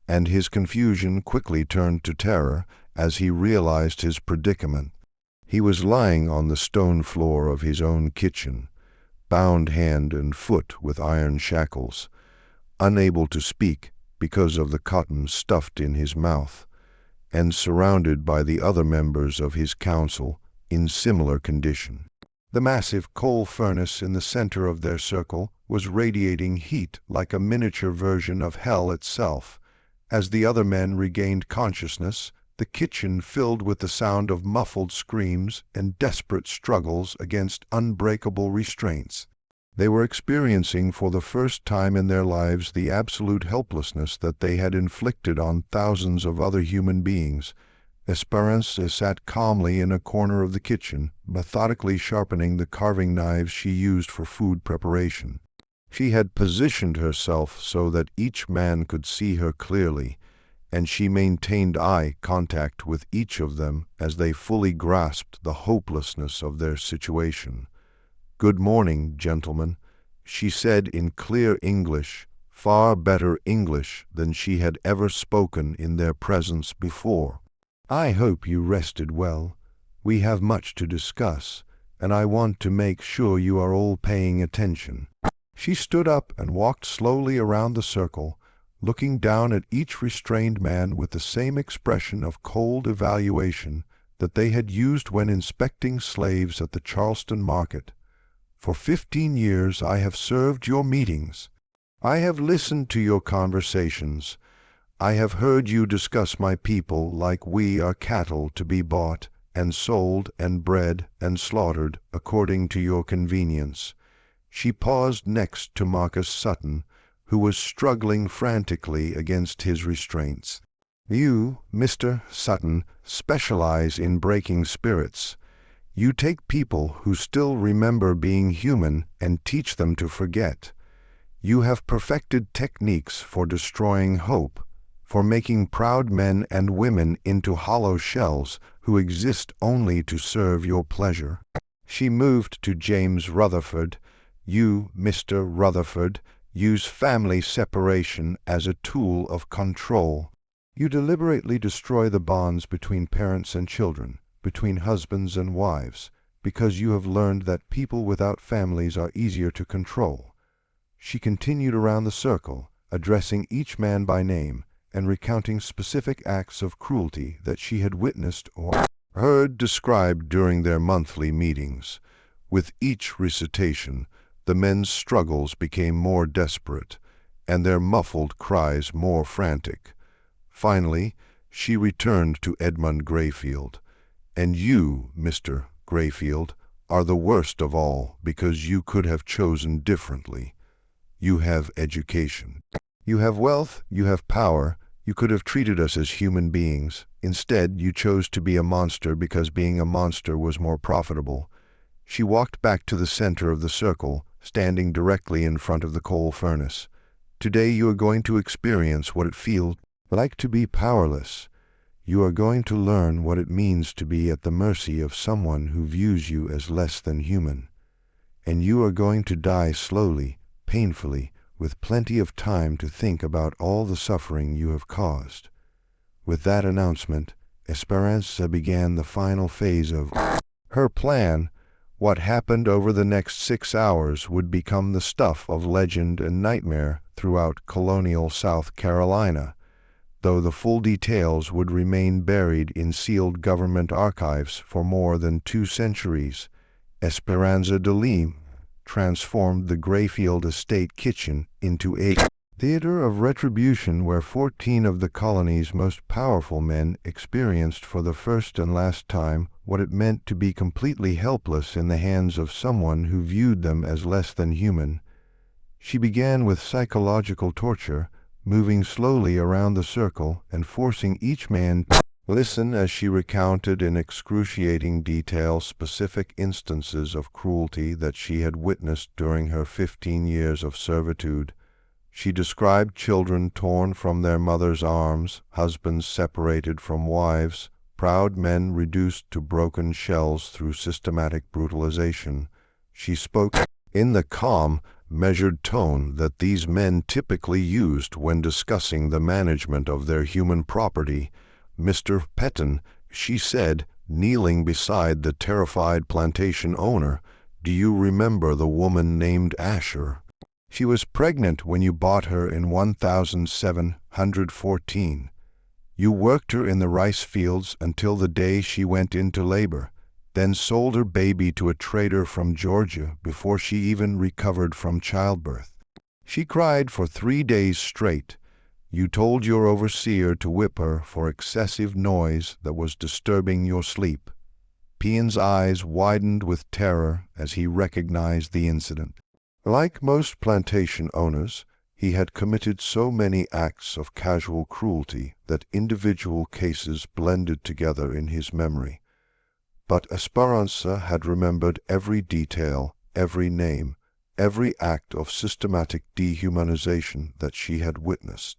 and his confusion quickly turned to terror as he realized his predicament. He was lying on the stone floor of his own kitchen, bound hand and foot with iron shackles, unable to speak because of the cotton stuffed in his mouth, and surrounded by the other members of his council in similar condition. The massive coal furnace in the center of their circle was radiating heat like a miniature version of hell itself. As the other men regained consciousness, the kitchen filled with the sound of muffled screams and desperate struggles against unbreakable restraints. They were experiencing for the first time in their lives the absolute helplessness that they had inflicted on thousands of other human beings. Esperanza sat calmly in a corner of the kitchen, methodically sharpening the carving knives she used for food preparation. She had positioned herself so that each man could see her clearly, and she maintained eye contact with each of them as they fully grasped the hopelessness of their situation. "Good morning, gentlemen," she said in clear English, far better English than she had ever spoken in their presence before. "I hope you rested well. We have much to discuss, and I want to make sure you are all paying attention." She stood up and walked slowly around the circle, looking down at each restrained man with the same expression of cold evaluation that they had used when inspecting slaves at the Charleston market. "For 15 years I have served your meetings. I have listened to your conversations. I have heard you discuss my people like we are cattle to be bought and sold and bred and slaughtered according to your convenience." She paused next to Marcus Sutton, who was struggling frantically against his restraints. "You, Mr. Sutton, specialize in breaking spirits. You take people who still remember being human and teach them to forget. You have perfected techniques for destroying hope, for making proud men and women into hollow shells who exist only to serve your pleasure." She moved to James Rutherford. "You, Mr. Rutherford, use family separation as a tool of control. You deliberately destroy the bonds between parents and children, between husbands and wives, because you have learned that people without families are easier to control." She continued around the circle, addressing each man by name, and recounting specific acts of cruelty that she had witnessed or heard described during their monthly meetings. With each recitation, the men's struggles became more desperate, and their muffled cries more frantic. Finally, she returned to Edmund Grayfield. "And you, Mr. Grayfield, are the worst of all because you could have chosen differently. You have education. You have wealth, you have power. You could have treated us as human beings. Instead, you chose to be a monster because being a monster was more profitable." She walked back to the center of the circle, standing directly in front of the coal furnace. "Today you are going to experience what it feels like to be powerless. You are going to learn what it means to be at the mercy of someone who views you as less than human. And you are going to die slowly, painfully, with plenty of time to think about all the suffering you have caused." With that announcement, Esperanza began the final phase of her plan. What happened over the next 6 hours would become the stuff of legend and nightmare throughout Colonial South Carolina, though the full details would remain buried in sealed government archives for more than 2 centuries. Esperanza de Lima transformed the Grayfield estate kitchen into a theater of retribution where 14 of the colony's most powerful men experienced for the first and last time what it meant to be completely helpless in the hands of someone who viewed them as less than human. She began with psychological torture, moving slowly around the circle and forcing each man to listen as she recounted in excruciating detail specific instances of cruelty that she had witnessed during her 15 years of servitude. She described children torn from their mothers' arms, husbands separated from wives, proud men reduced to broken shells through systematic brutalization. She spoke in the calm, measured tone that these men typically used when discussing the management of their human property. "Mr. Petton," she said, kneeling beside the terrified plantation owner, "do you remember the woman named Asher? She was pregnant when you bought her in 1714. You worked her in the rice fields until the day she went into labor, then sold her baby to a trader from Georgia before she even recovered from childbirth. She cried for 3 days straight. You told your overseer to whip her for excessive noise that was disturbing your sleep." Pian's eyes widened with terror as he recognized the incident. Like most plantation owners, he had committed so many acts of casual cruelty that individual cases blended together in his memory. But Esperanza had remembered every detail, every name, every act of systematic dehumanization that she had witnessed.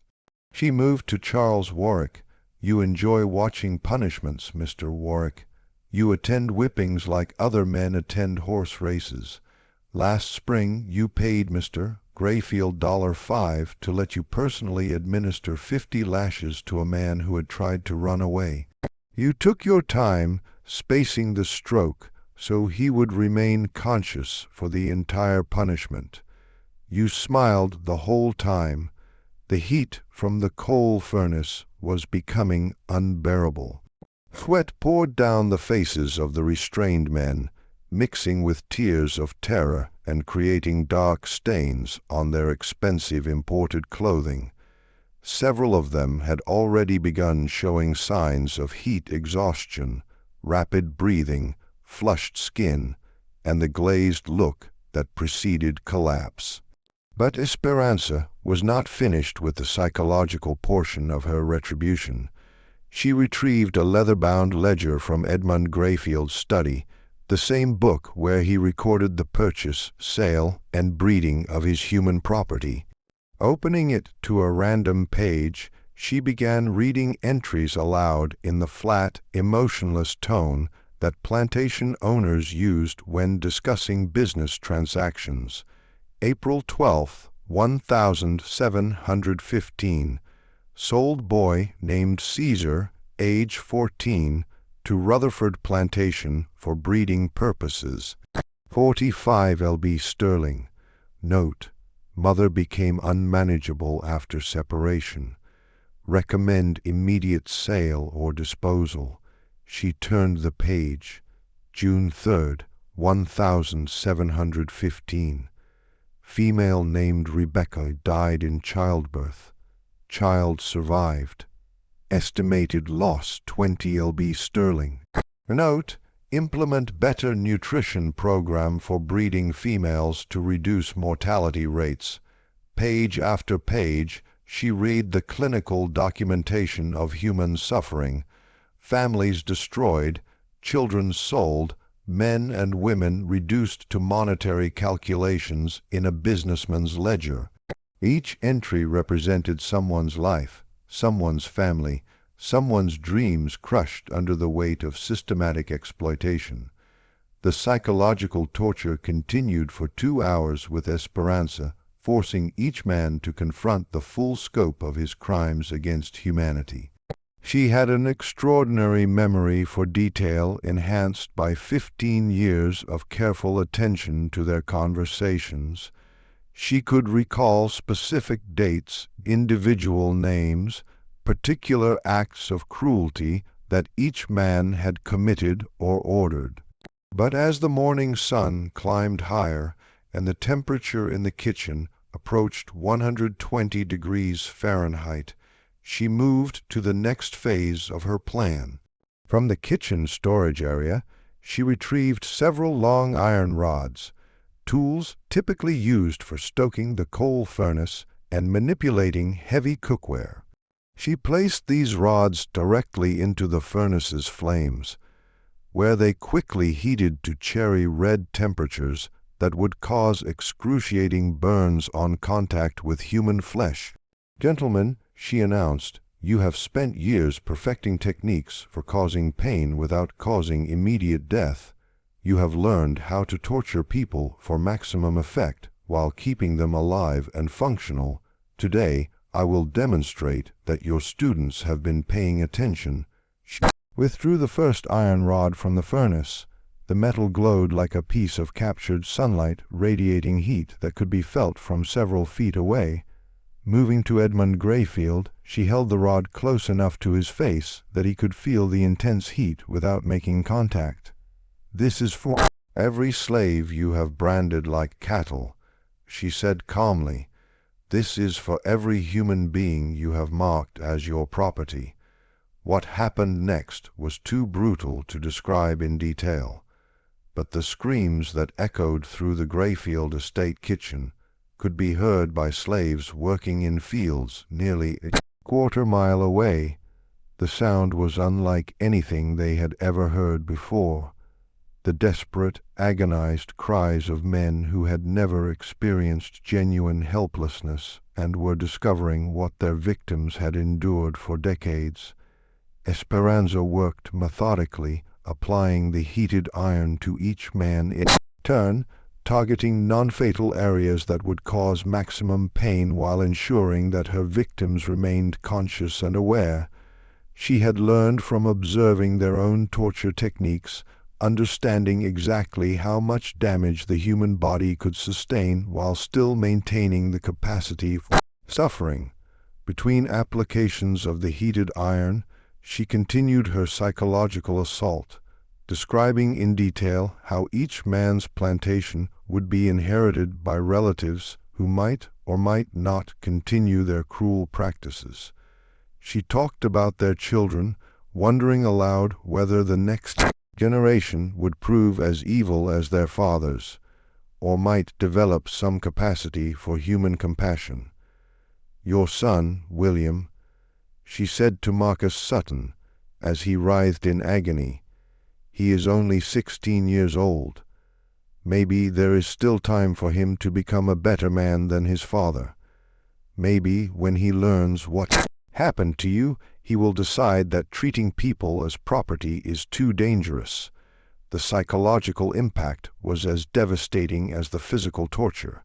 She moved to Charles Warwick. "You enjoy watching punishments, Mr. Warwick. You attend whippings like other men attend horse races. Last spring you paid Mr. Grayfield $5 to let you personally administer 50 lashes to a man who had tried to run away. You took your time, spacing the stroke so he would remain conscious for the entire punishment. You smiled the whole time. The heat from the coal furnace was becoming unbearable. Sweat poured down the faces of the restrained men, mixing with tears of terror and creating dark stains on their expensive imported clothing. Several of them had already begun showing signs of heat exhaustion, rapid breathing, flushed skin, and the glazed look that preceded collapse. But Esperanza was not finished with the psychological portion of her retribution. She retrieved a leather-bound ledger from Edmund Grayfield's study, the same book where he recorded the purchase, sale, and breeding of his human property. Opening it to a random page, she began reading entries aloud in the flat, emotionless tone that plantation owners used when discussing business transactions. April 12th, 1715. Sold boy named Caesar, age 14, to Rutherford Plantation for breeding purposes. 45 lb sterling. Note: mother became unmanageable after separation. Recommend immediate sale or disposal. She turned the page. June 3rd, 1715. Female named Rebecca died in childbirth. Child survived. Estimated loss 20 lb sterling. Note: implement better nutrition program for breeding females to reduce mortality rates. Page after page, she read the clinical documentation of human suffering, families destroyed, children sold, men and women reduced to monetary calculations in a businessman's ledger. Each entry represented someone's life, someone's family, someone's dreams crushed under the weight of systematic exploitation. The psychological torture continued for 2 hours with Esperanza, forcing each man to confront the full scope of his crimes against humanity. She had an extraordinary memory for detail enhanced by 15 years of careful attention to their conversations. She could recall specific dates, individual names, particular acts of cruelty that each man had committed or ordered. But as the morning sun climbed higher and the temperature in the kitchen approached 120 degrees Fahrenheit, she moved to the next phase of her plan. From the kitchen storage area, she retrieved several long iron rods, tools typically used for stoking the coal furnace and manipulating heavy cookware. She placed these rods directly into the furnace's flames, where they quickly heated to cherry-red temperatures that would cause excruciating burns on contact with human flesh. "Gentlemen," she announced, "you have spent years perfecting techniques for causing pain without causing immediate death. You have learned how to torture people for maximum effect while keeping them alive and functional. Today, I will demonstrate that your students have been paying attention." She withdrew the first iron rod from the furnace. The metal glowed like a piece of captured sunlight, radiating heat that could be felt from several feet away. Moving to Edmund Grayfield, she held the rod close enough to his face that he could feel the intense heat without making contact. "This is for every slave you have branded like cattle," she said calmly. "This is for every human being you have marked as your property." What happened next was too brutal to describe in detail. but the screams that echoed through the Grayfield estate kitchen could be heard by slaves working in fields nearly a quarter-mile away. The sound was unlike anything they had ever heard before. The desperate, agonized cries of men who had never experienced genuine helplessness and were discovering what their victims had endured for decades. Esperanza worked methodically, applying the heated iron to each man in turn, targeting non-fatal areas that would cause maximum pain while ensuring that her victims remained conscious and aware. She had learned from observing their own torture techniques, understanding exactly how much damage the human body could sustain while still maintaining the capacity for suffering. Between applications of the heated iron, she continued her psychological assault, describing in detail how each man's plantation would be inherited by relatives who might or might not continue their cruel practices. She talked about their children, wondering aloud whether the next generation would prove as evil as their fathers, or might develop some capacity for human compassion. "Your son, William," she said to Marcus Sutton, as he writhed in agony, "he is only 16 years old. Maybe there is still time for him to become a better man than his father. Maybe when he learns what happened to you, he will decide that treating people as property is too dangerous." The psychological impact was as devastating as the physical torture.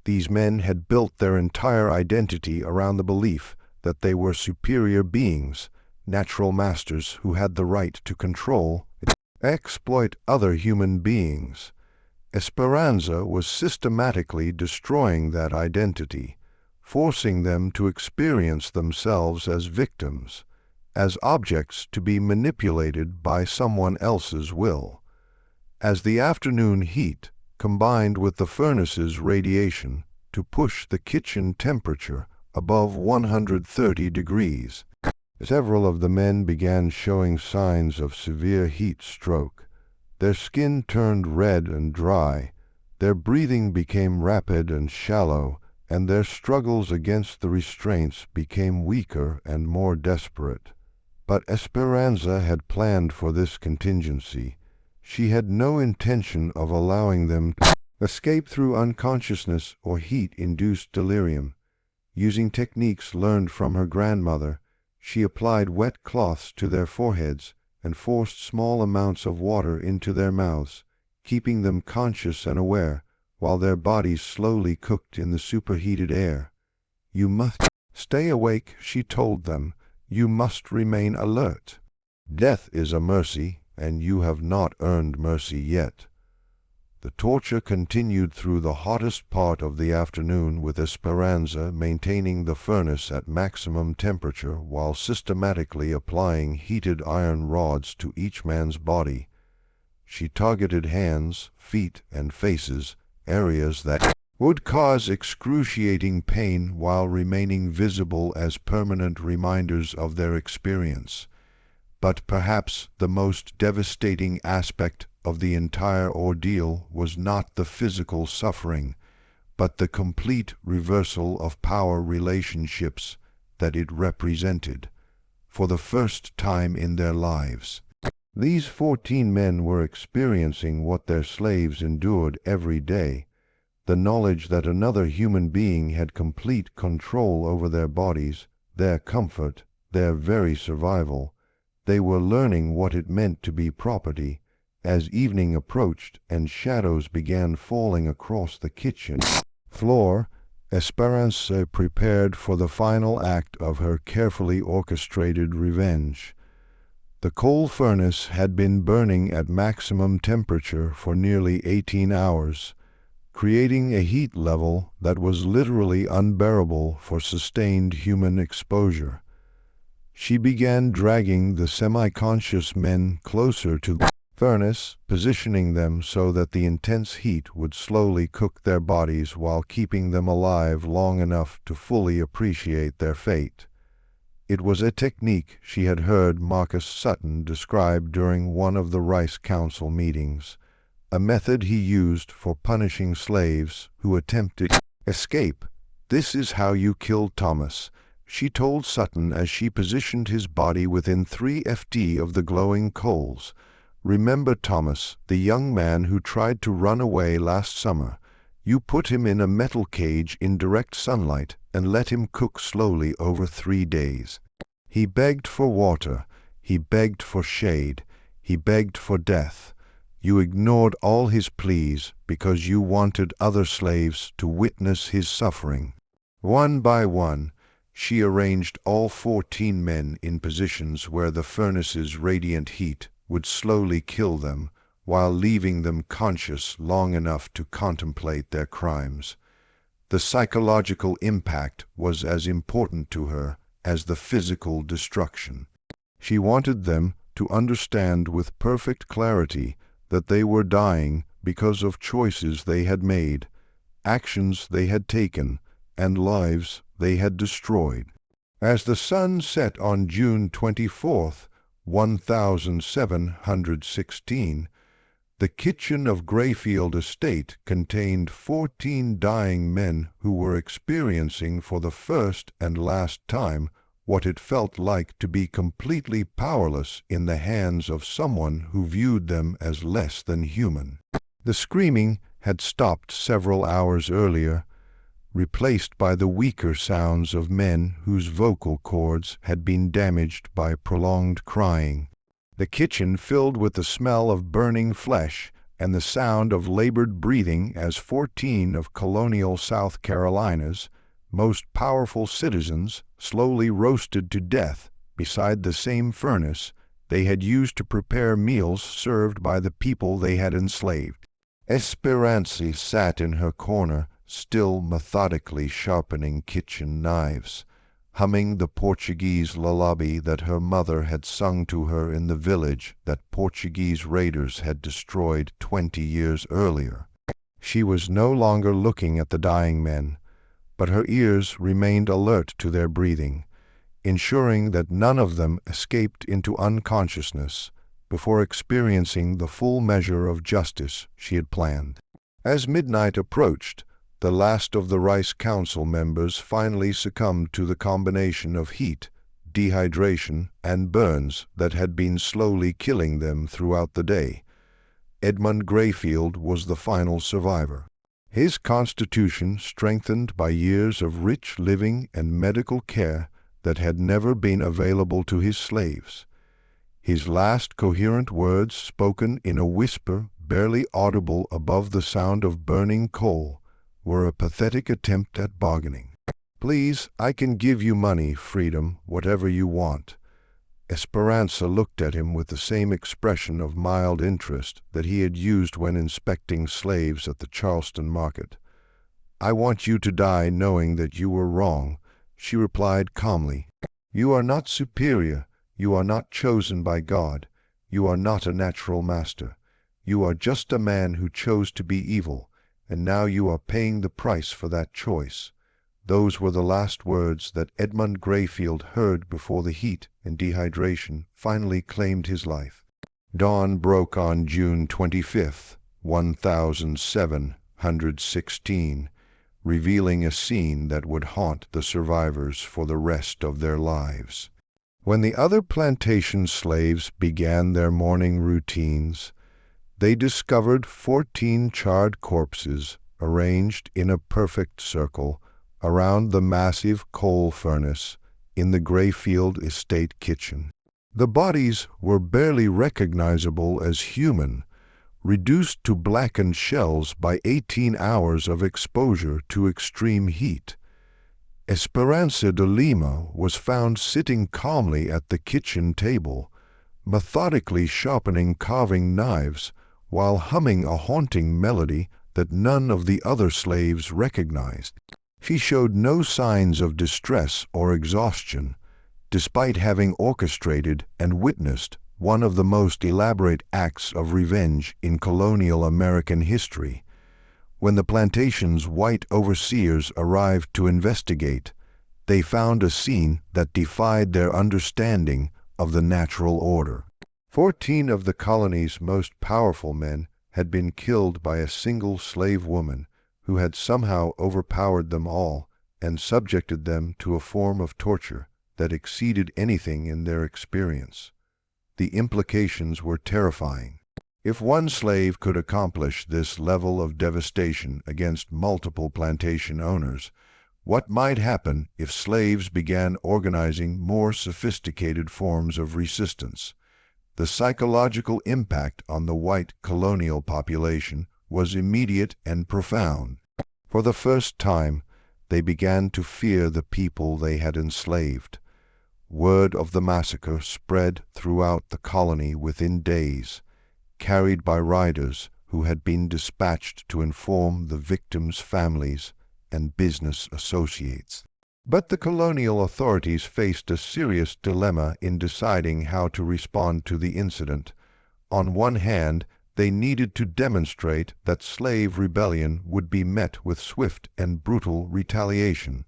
These men had built their entire identity around the belief that they were superior beings, natural masters who had the right to control and exploit other human beings. Esperanza was systematically destroying that identity, forcing them to experience themselves as victims, as objects to be manipulated by someone else's will. As the afternoon heat combined with the furnace's radiation to push the kitchen temperature above 130 degrees, several of the men began showing signs of severe heat stroke. Their skin turned red and dry, their breathing became rapid and shallow, and their struggles against the restraints became weaker and more desperate. But Esperanza had planned for this contingency. She had no intention of allowing them to escape through unconsciousness or heat-induced delirium. Using techniques learned from her grandmother, she applied wet cloths to their foreheads and forced small amounts of water into their mouths, keeping them conscious and aware, while their bodies slowly cooked in the superheated air. "You must stay awake," she told them. "You must remain alert. Death is a mercy, and you have not earned mercy yet." The torture continued through the hottest part of the afternoon, with Esperanza maintaining the furnace at maximum temperature while systematically applying heated iron rods to each man's body. She targeted hands, feet, and faces, areas that would cause excruciating pain while remaining visible as permanent reminders of their experience. But perhaps the most devastating aspect of the entire ordeal was not the physical suffering, but the complete reversal of power relationships that it represented. For the first time in their lives, these 14 men were experiencing what their slaves endured every day, the knowledge that another human being had complete control over their bodies, their comfort, their very survival. They were learning what it meant to be property. As evening approached and shadows began falling across the kitchen floor, Esperanza prepared for the final act of her carefully orchestrated revenge. The coal furnace had been burning at maximum temperature for nearly 18 hours, creating a heat level that was literally unbearable for sustained human exposure. She began dragging the semi-conscious men closer to the furnace, positioning them so that the intense heat would slowly cook their bodies while keeping them alive long enough to fully appreciate their fate. It was a technique she had heard Marcus Sutton describe during one of the Rice Council meetings. a method he used for punishing slaves who attempted escape. "This is how you killed Thomas," she told Sutton as she positioned his body within 3 ft of the glowing coals. "Remember Thomas, the young man who tried to run away last summer. You put him in a metal cage in direct sunlight and let him cook slowly over 3 days. He begged for water, he begged for shade, he begged for death. You ignored all his pleas because you wanted other slaves to witness his suffering." One by one, she arranged all 14 men in positions where the furnace's radiant heat would slowly kill them, while leaving them conscious long enough to contemplate their crimes. The psychological impact was as important to her as the physical destruction. She wanted them to understand with perfect clarity that they were dying because of choices they had made, actions they had taken, and lives they had destroyed. As the sun set on June 24th, 1716, the kitchen of Grayfield Estate contained 14 dying men who were experiencing for the first and last time what it felt like to be completely powerless in the hands of someone who viewed them as less than human. The screaming had stopped several hours earlier, replaced by the weaker sounds of men whose vocal cords had been damaged by prolonged crying. The kitchen filled with the smell of burning flesh and the sound of labored breathing as 14 of Colonial South Carolina's most powerful citizens slowly roasted to death beside the same furnace they had used to prepare meals served by the people they had enslaved. Esperanza sat in her corner, still methodically sharpening kitchen knives, humming the Portuguese lullaby that her mother had sung to her in the village that Portuguese raiders had destroyed 20 years earlier. She was no longer looking at the dying men, but her ears remained alert to their breathing, ensuring that none of them escaped into unconsciousness before experiencing the full measure of justice she had planned. As midnight approached, the last of the Rice Council members finally succumbed to the combination of heat, dehydration, and burns that had been slowly killing them throughout the day. Edmund Grayfield was the final survivor. His constitution strengthened by years of rich living and medical care that had never been available to his slaves. His last coherent words, spoken in a whisper barely audible above the sound of burning coal, were a pathetic attempt at bargaining. "Please, I can give you money, freedom, whatever you want." Esperanza looked at him with the same expression of mild interest that he had used when inspecting slaves at the Charleston market. "I want you to die knowing that you were wrong," she replied calmly. "You are not superior, you are not chosen by God, you are not a natural master. You are just a man who chose to be evil, and now you are paying the price for that choice." Those were the last words that Edmund Grayfield heard before the heat and dehydration finally claimed his life. Dawn broke on June 25th, 1716, revealing a scene that would haunt the survivors for the rest of their lives. When the other plantation slaves began their morning routines, they discovered 14 charred corpses arranged in a perfect circle around the massive coal furnace in the Grayfield Estate kitchen. The bodies were barely recognizable as human, reduced to blackened shells by 18 hours of exposure to extreme heat. Esperanza de Lima was found sitting calmly at the kitchen table, methodically sharpening carving knives while humming a haunting melody that none of the other slaves recognized. She showed no signs of distress or exhaustion, despite having orchestrated and witnessed one of the most elaborate acts of revenge in colonial American history. When the plantation's white overseers arrived to investigate, they found a scene that defied their understanding of the natural order. 14 of the colony's most powerful men had been killed by a single slave woman who had somehow overpowered them all and subjected them to a form of torture that exceeded anything in their experience. The implications were terrifying. If one slave could accomplish this level of devastation against multiple plantation owners, what might happen if slaves began organizing more sophisticated forms of resistance? The psychological impact on the white colonial population was immediate and profound. For the first time, they began to fear the people they had enslaved. Word of the massacre spread throughout the colony within days, carried by riders who had been dispatched to inform the victims' families and business associates. But the colonial authorities faced a serious dilemma in deciding how to respond to the incident. On one hand, they needed to demonstrate that slave rebellion would be met with swift and brutal retaliation.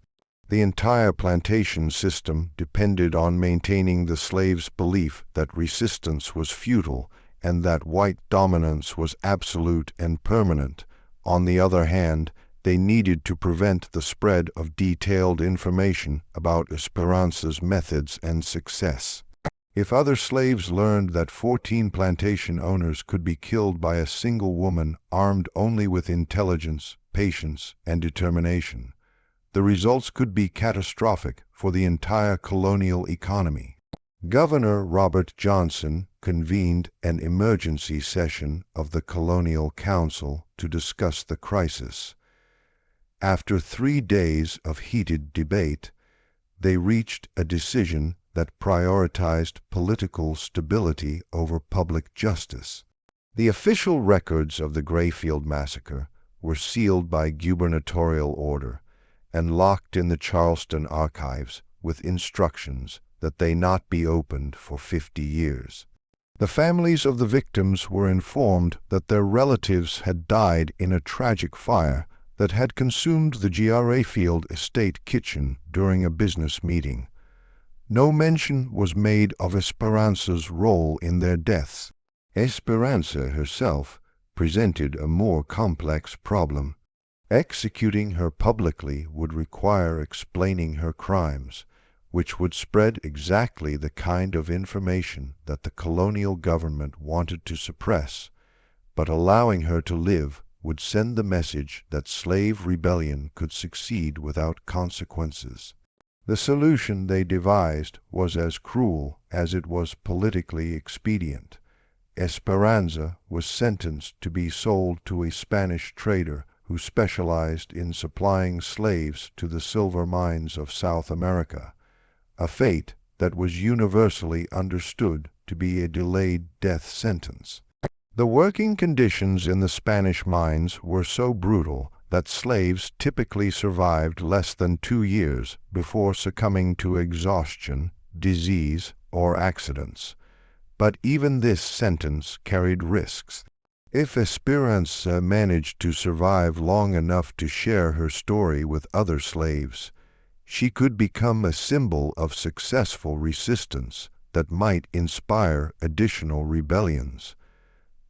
The entire plantation system depended on maintaining the slaves' belief that resistance was futile and that white dominance was absolute and permanent. On the other hand, they needed to prevent the spread of detailed information about Esperanza's methods and success. If other slaves learned that 14 plantation owners could be killed by a single woman armed only with intelligence, patience, and determination, the results could be catastrophic for the entire colonial economy. Governor Robert Johnson convened an emergency session of the Colonial Council to discuss the crisis. After 3 days of heated debate, they reached a decision that prioritized political stability over public justice. The official records of the Grayfield Massacre were sealed by gubernatorial order and locked in the Charleston archives with instructions that they not be opened for 50 years. The families of the victims were informed that their relatives had died in a tragic fire that had consumed the Grayfield estate kitchen during a business meeting. No mention was made of Esperanza's role in their deaths. Esperanza herself presented a more complex problem. Executing her publicly would require explaining her crimes, which would spread exactly the kind of information that the colonial government wanted to suppress, but allowing her to live would send the message that slave rebellion could succeed without consequences. The solution they devised was as cruel as it was politically expedient. Esperanza was sentenced to be sold to a Spanish trader who specialized in supplying slaves to the silver mines of South America, a fate that was universally understood to be a delayed death sentence. The working conditions in the Spanish mines were so brutal that slaves typically survived less than 2 years before succumbing to exhaustion, disease, or accidents. But even this sentence carried risks. If Esperanza managed to survive long enough to share her story with other slaves, she could become a symbol of successful resistance that might inspire additional rebellions.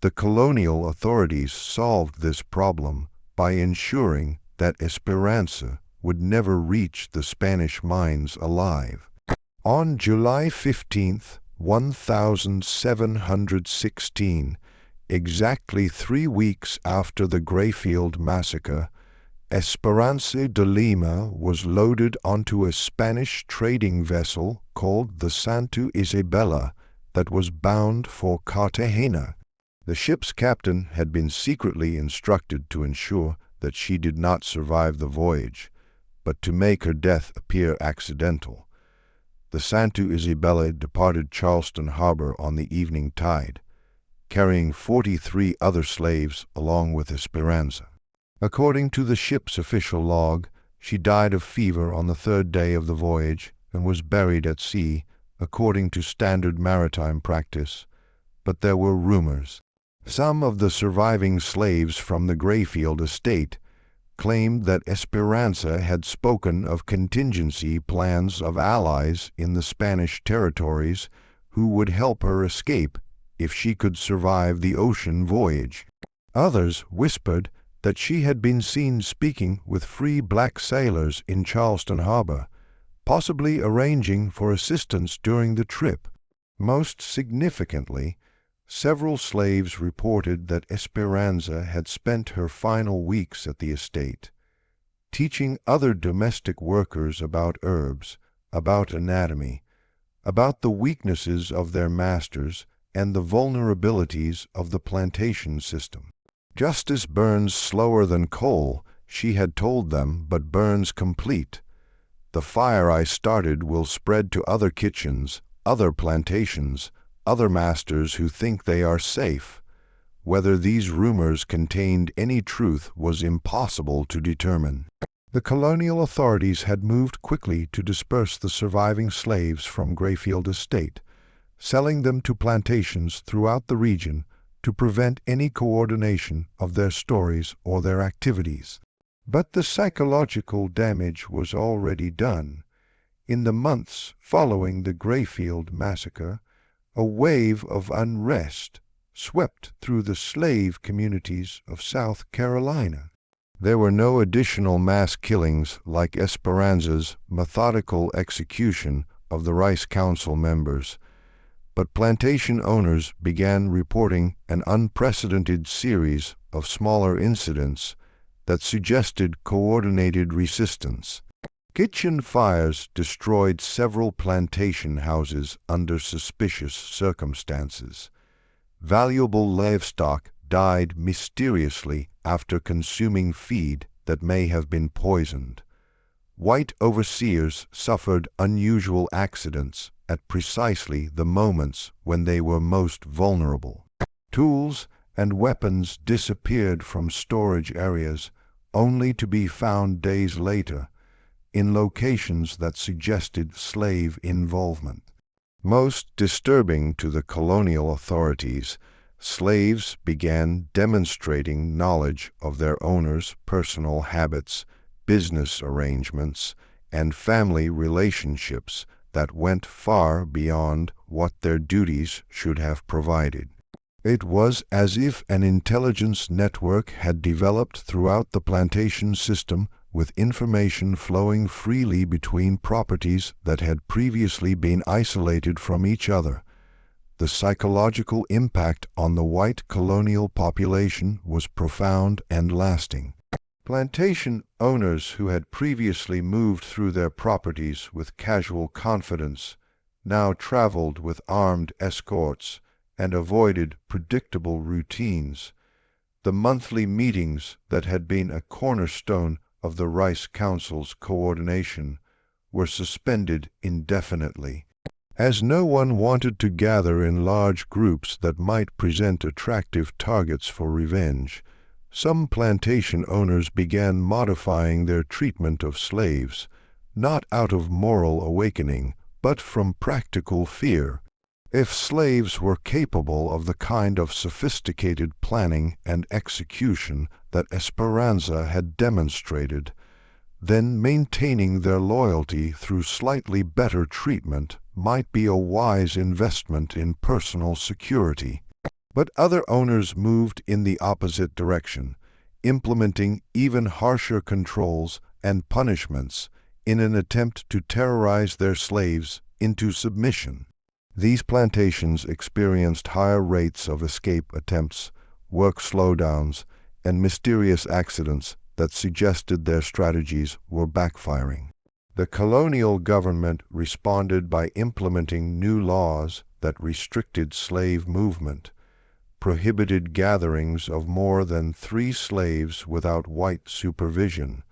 The colonial authorities solved this problem by ensuring that Esperanza would never reach the Spanish mines alive. On July 15, 1716, exactly 3 weeks after the Grayfield Massacre, Esperanza de Lima was loaded onto a Spanish trading vessel called the Santa Isabella that was bound for Cartagena. The ship's captain had been secretly instructed to ensure that she did not survive the voyage, but to make her death appear accidental. The Santa Isabella departed Charleston harbor on the evening tide, carrying 43 other slaves along with Esperanza. According to the ship's official log, she died of fever on the 3rd day of the voyage and was buried at sea, according to standard maritime practice. But there were rumors. Some of the surviving slaves from the Grayfield estate claimed that Esperanza had spoken of contingency plans of allies in the Spanish territories who would help her escape if she could survive the ocean voyage. Others whispered that she had been seen speaking with free black sailors in Charleston Harbor, possibly arranging for assistance during the trip. Most significantly, several slaves reported that Esperanza had spent her final weeks at the estate, teaching other domestic workers about herbs, about anatomy, about the weaknesses of their masters and the vulnerabilities of the plantation system. Justice burns slower than coal, she had told them, but burns complete. The fire I started will spread to other kitchens, other plantations, other masters who think they are safe. Whether these rumors contained any truth was impossible to determine. The colonial authorities had moved quickly to disperse the surviving slaves from Grayfield Estate, selling them to plantations throughout the region to prevent any coordination of their stories or their activities. But the psychological damage was already done. In the months following the Grayfield massacre, a wave of unrest swept through the slave communities of South Carolina. There were no additional mass killings like Esperanza's methodical execution of the Rice Council members, but plantation owners began reporting an unprecedented series of smaller incidents that suggested coordinated resistance. Kitchen fires destroyed several plantation houses under suspicious circumstances. Valuable livestock died mysteriously after consuming feed that may have been poisoned. White overseers suffered unusual accidents at precisely the moments when they were most vulnerable. Tools and weapons disappeared from storage areas only to be found days later in locations that suggested slave involvement. Most disturbing to the colonial authorities, slaves began demonstrating knowledge of their owners' personal habits, business arrangements, and family relationships that went far beyond what their duties should have provided. It was as if an intelligence network had developed throughout the plantation system, with information flowing freely between properties that had previously been isolated from each other. The psychological impact on the white colonial population was profound and lasting. Plantation owners who had previously moved through their properties with casual confidence now traveled with armed escorts and avoided predictable routines. The monthly meetings that had been a cornerstone of the Rice Council's coordination were suspended indefinitely. As no one wanted to gather in large groups that might present attractive targets for revenge, some plantation owners began modifying their treatment of slaves, not out of moral awakening, but from practical fear. If slaves were capable of the kind of sophisticated planning and execution that Esperanza had demonstrated, then maintaining their loyalty through slightly better treatment might be a wise investment in personal security. But other owners moved in the opposite direction, implementing even harsher controls and punishments in an attempt to terrorize their slaves into submission. These plantations experienced higher rates of escape attempts, work slowdowns, and mysterious accidents that suggested their strategies were backfiring. The colonial government responded by implementing new laws that restricted slave movement, prohibited gatherings of more than 3 slaves without white supervision,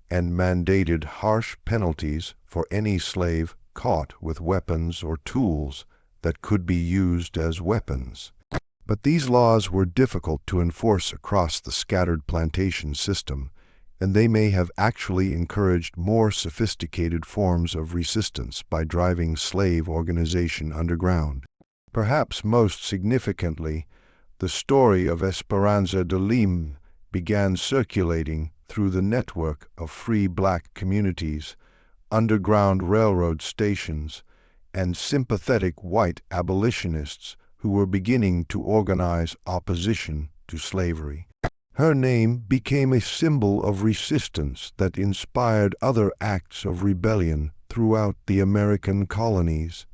and mandated harsh penalties for any slave caught with weapons or tools that could be used as weapons. But these laws were difficult to enforce across the scattered plantation system, and they may have actually encouraged more sophisticated forms of resistance by driving slave organization underground. Perhaps most significantly, the story of Esperanza de Lima began circulating through the network of free black communities, underground railroad stations, and sympathetic white abolitionists who were beginning to organize opposition to slavery. Her name became a symbol of resistance that inspired other acts of rebellion throughout the American colonies.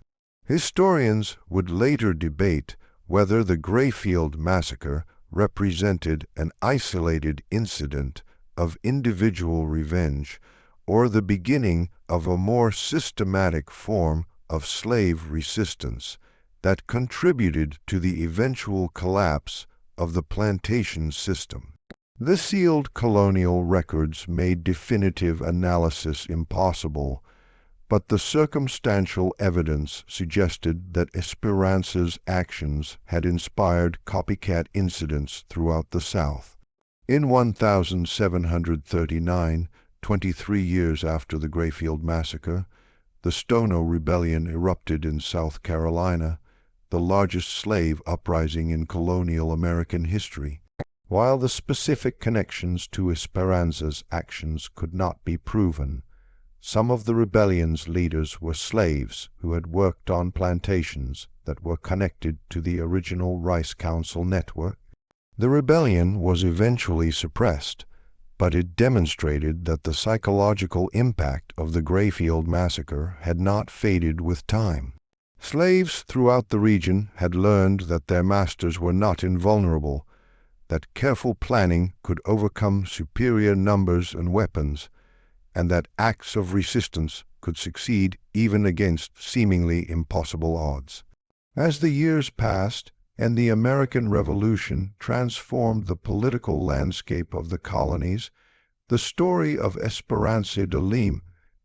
Historians would later debate whether the Grayfield Massacre represented an isolated incident of individual revenge or the beginning of a more systematic form of slave resistance that contributed to the eventual collapse of the plantation system. The sealed colonial records made definitive analysis impossible, but the circumstantial evidence suggested that Esperanza's actions had inspired copycat incidents throughout the South. In 1739, 23 years after the Grayfield Massacre, the Stono Rebellion erupted in South Carolina, the largest slave uprising in colonial American history. While the specific connections to Esperanza's actions could not be proven, some of the rebellion's leaders were slaves who had worked on plantations that were connected to the original Rice Council network. The rebellion was eventually suppressed, but it demonstrated that the psychological impact of the Grayfield Massacre had not faded with time. Slaves throughout the region had learned that their masters were not invulnerable, that careful planning could overcome superior numbers and weapons, and that acts of resistance could succeed even against seemingly impossible odds. As the years passed and the American Revolution transformed the political landscape of the colonies, the story of Esperanza de Lima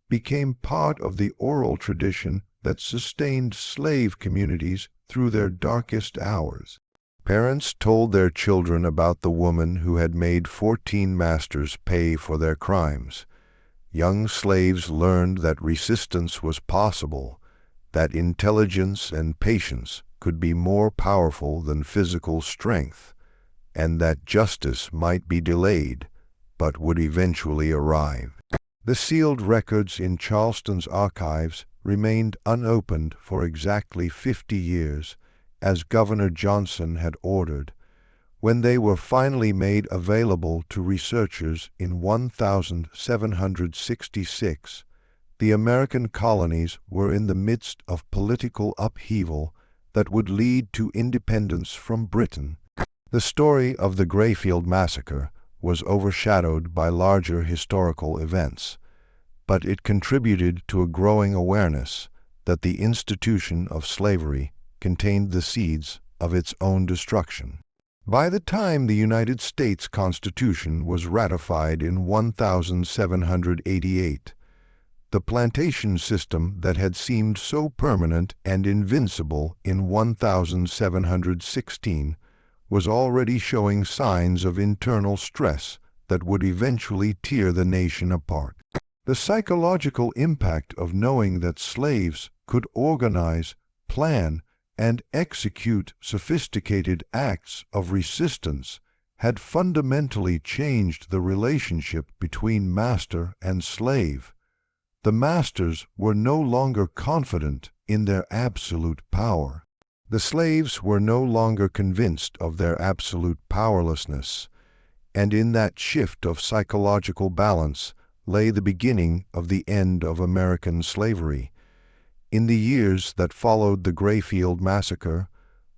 became part of the oral tradition that sustained slave communities through their darkest hours. Parents told their children about the woman who had made 14 masters pay for their crimes. Young slaves learned that resistance was possible, that intelligence and patience could be more powerful than physical strength, and that justice might be delayed, but would eventually arrive. The sealed records in Charleston's archives remained unopened for exactly 50 years, as Governor Johnson had ordered. When they were finally made available to researchers in 1766, the American colonies were in the midst of political upheaval that would lead to independence from Britain. The story of the Grayfield Massacre was overshadowed by larger historical events, but it contributed to a growing awareness that the institution of slavery contained the seeds of its own destruction. By the time the United States Constitution was ratified in 1788, the plantation system that had seemed so permanent and invincible in 1716 was already showing signs of internal stress that would eventually tear the nation apart. The psychological impact of knowing that slaves could organize, plan, and execute sophisticated acts of resistance had fundamentally changed the relationship between master and slave. The masters were no longer confident in their absolute power. The slaves were no longer convinced of their absolute powerlessness, and in that shift of psychological balance lay the beginning of the end of American slavery. In the years that followed the Grayfield Massacre,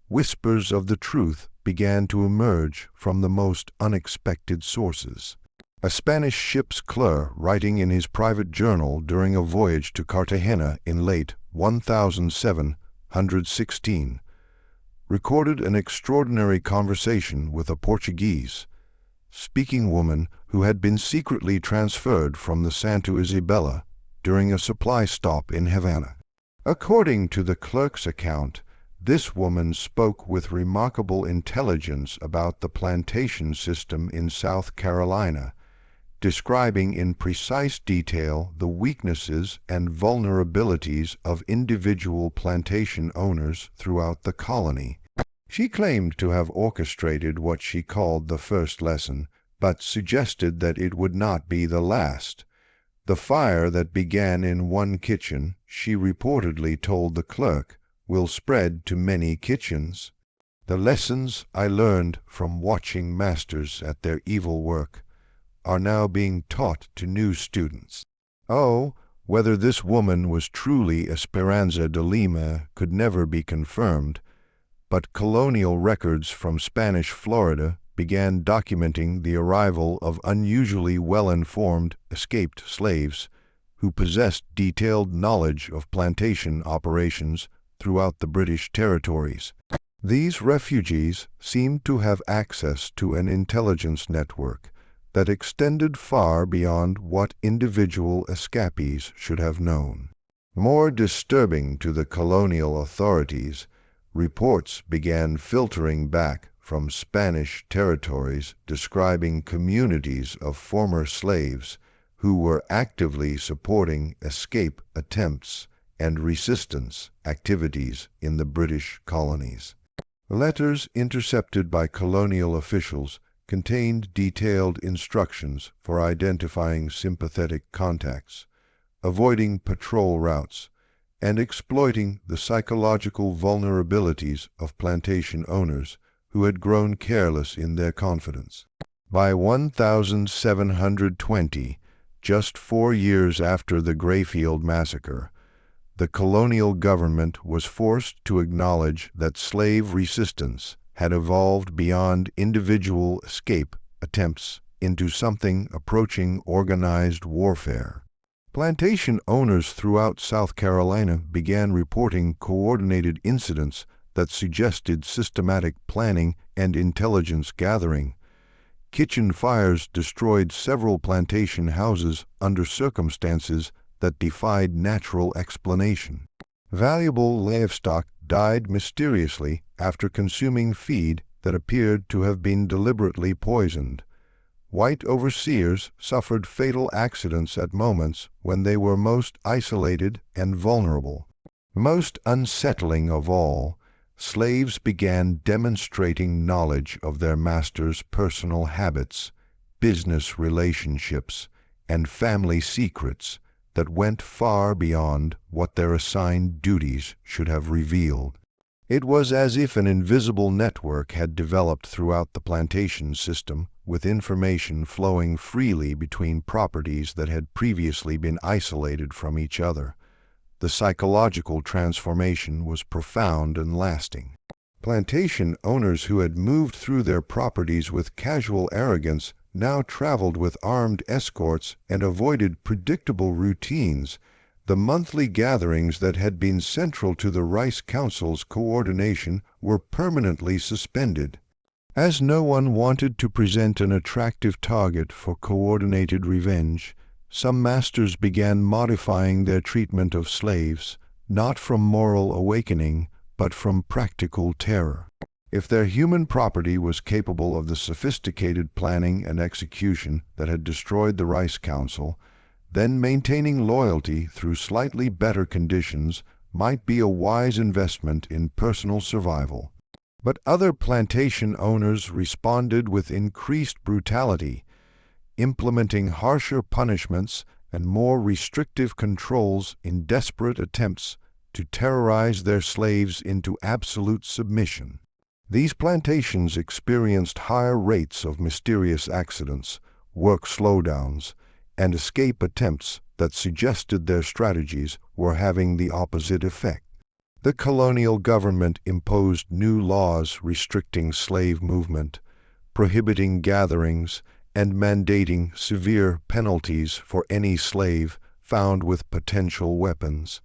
whispers of the truth began to emerge from the most unexpected sources. A Spanish ship's clerk, writing in his private journal during a voyage to Cartagena in late 1716, recorded an extraordinary conversation with a Portuguese speaking woman who had been secretly transferred from the Santa Isabella during a supply stop in Havana. According to the clerk's account, this woman spoke with remarkable intelligence about the plantation system in South Carolina, describing in precise detail the weaknesses and vulnerabilities of individual plantation owners throughout the colony. She claimed to have orchestrated what she called the first lesson, but suggested that it would not be the last. The fire that began in one kitchen, she reportedly told the clerk, will spread to many kitchens. The lessons I learned from watching masters at their evil work are now being taught to new students. Oh, whether this woman was truly Esperanza de Lima could never be confirmed, but colonial records from Spanish Florida began documenting the arrival of unusually well-informed escaped slaves who possessed detailed knowledge of plantation operations throughout the British territories. These refugees seemed to have access to an intelligence network that extended far beyond what individual escapees should have known. More disturbing to the colonial authorities, reports began filtering back from Spanish territories describing communities of former slaves who were actively supporting escape attempts and resistance activities in the British colonies. Letters intercepted by colonial officials contained detailed instructions for identifying sympathetic contacts, avoiding patrol routes, and exploiting the psychological vulnerabilities of plantation owners who had grown careless in their confidence. By 1720, just 4 years after the Grayfield Massacre, the colonial government was forced to acknowledge that slave resistance had evolved beyond individual escape attempts into something approaching organized warfare. Plantation owners throughout South Carolina began reporting coordinated incidents that suggested systematic planning and intelligence gathering. Kitchen fires destroyed several plantation houses under circumstances that defied natural explanation. Valuable livestock died mysteriously after consuming feed that appeared to have been deliberately poisoned. White overseers suffered fatal accidents at moments when they were most isolated and vulnerable. Most unsettling of all, slaves began demonstrating knowledge of their masters' personal habits, business relationships, and family secrets that went far beyond what their assigned duties should have revealed. It was as if an invisible network had developed throughout the plantation system, with information flowing freely between properties that had previously been isolated from each other. The psychological transformation was profound and lasting. Plantation owners who had moved through their properties with casual arrogance now traveled with armed escorts and avoided predictable routines. The monthly gatherings that had been central to the Rice Council's coordination were permanently suspended. As no one wanted to present an attractive target for coordinated revenge, some masters began modifying their treatment of slaves, not from moral awakening, but from practical terror. If their human property was capable of the sophisticated planning and execution that had destroyed the Rice Council, then maintaining loyalty through slightly better conditions might be a wise investment in personal survival. But other plantation owners responded with increased brutality, implementing harsher punishments and more restrictive controls in desperate attempts to terrorize their slaves into absolute submission. These plantations experienced higher rates of mysterious accidents, work slowdowns, and escape attempts that suggested their strategies were having the opposite effect. The colonial government imposed new laws restricting slave movement, prohibiting gatherings, and mandating severe penalties for any slave found with potential weapons.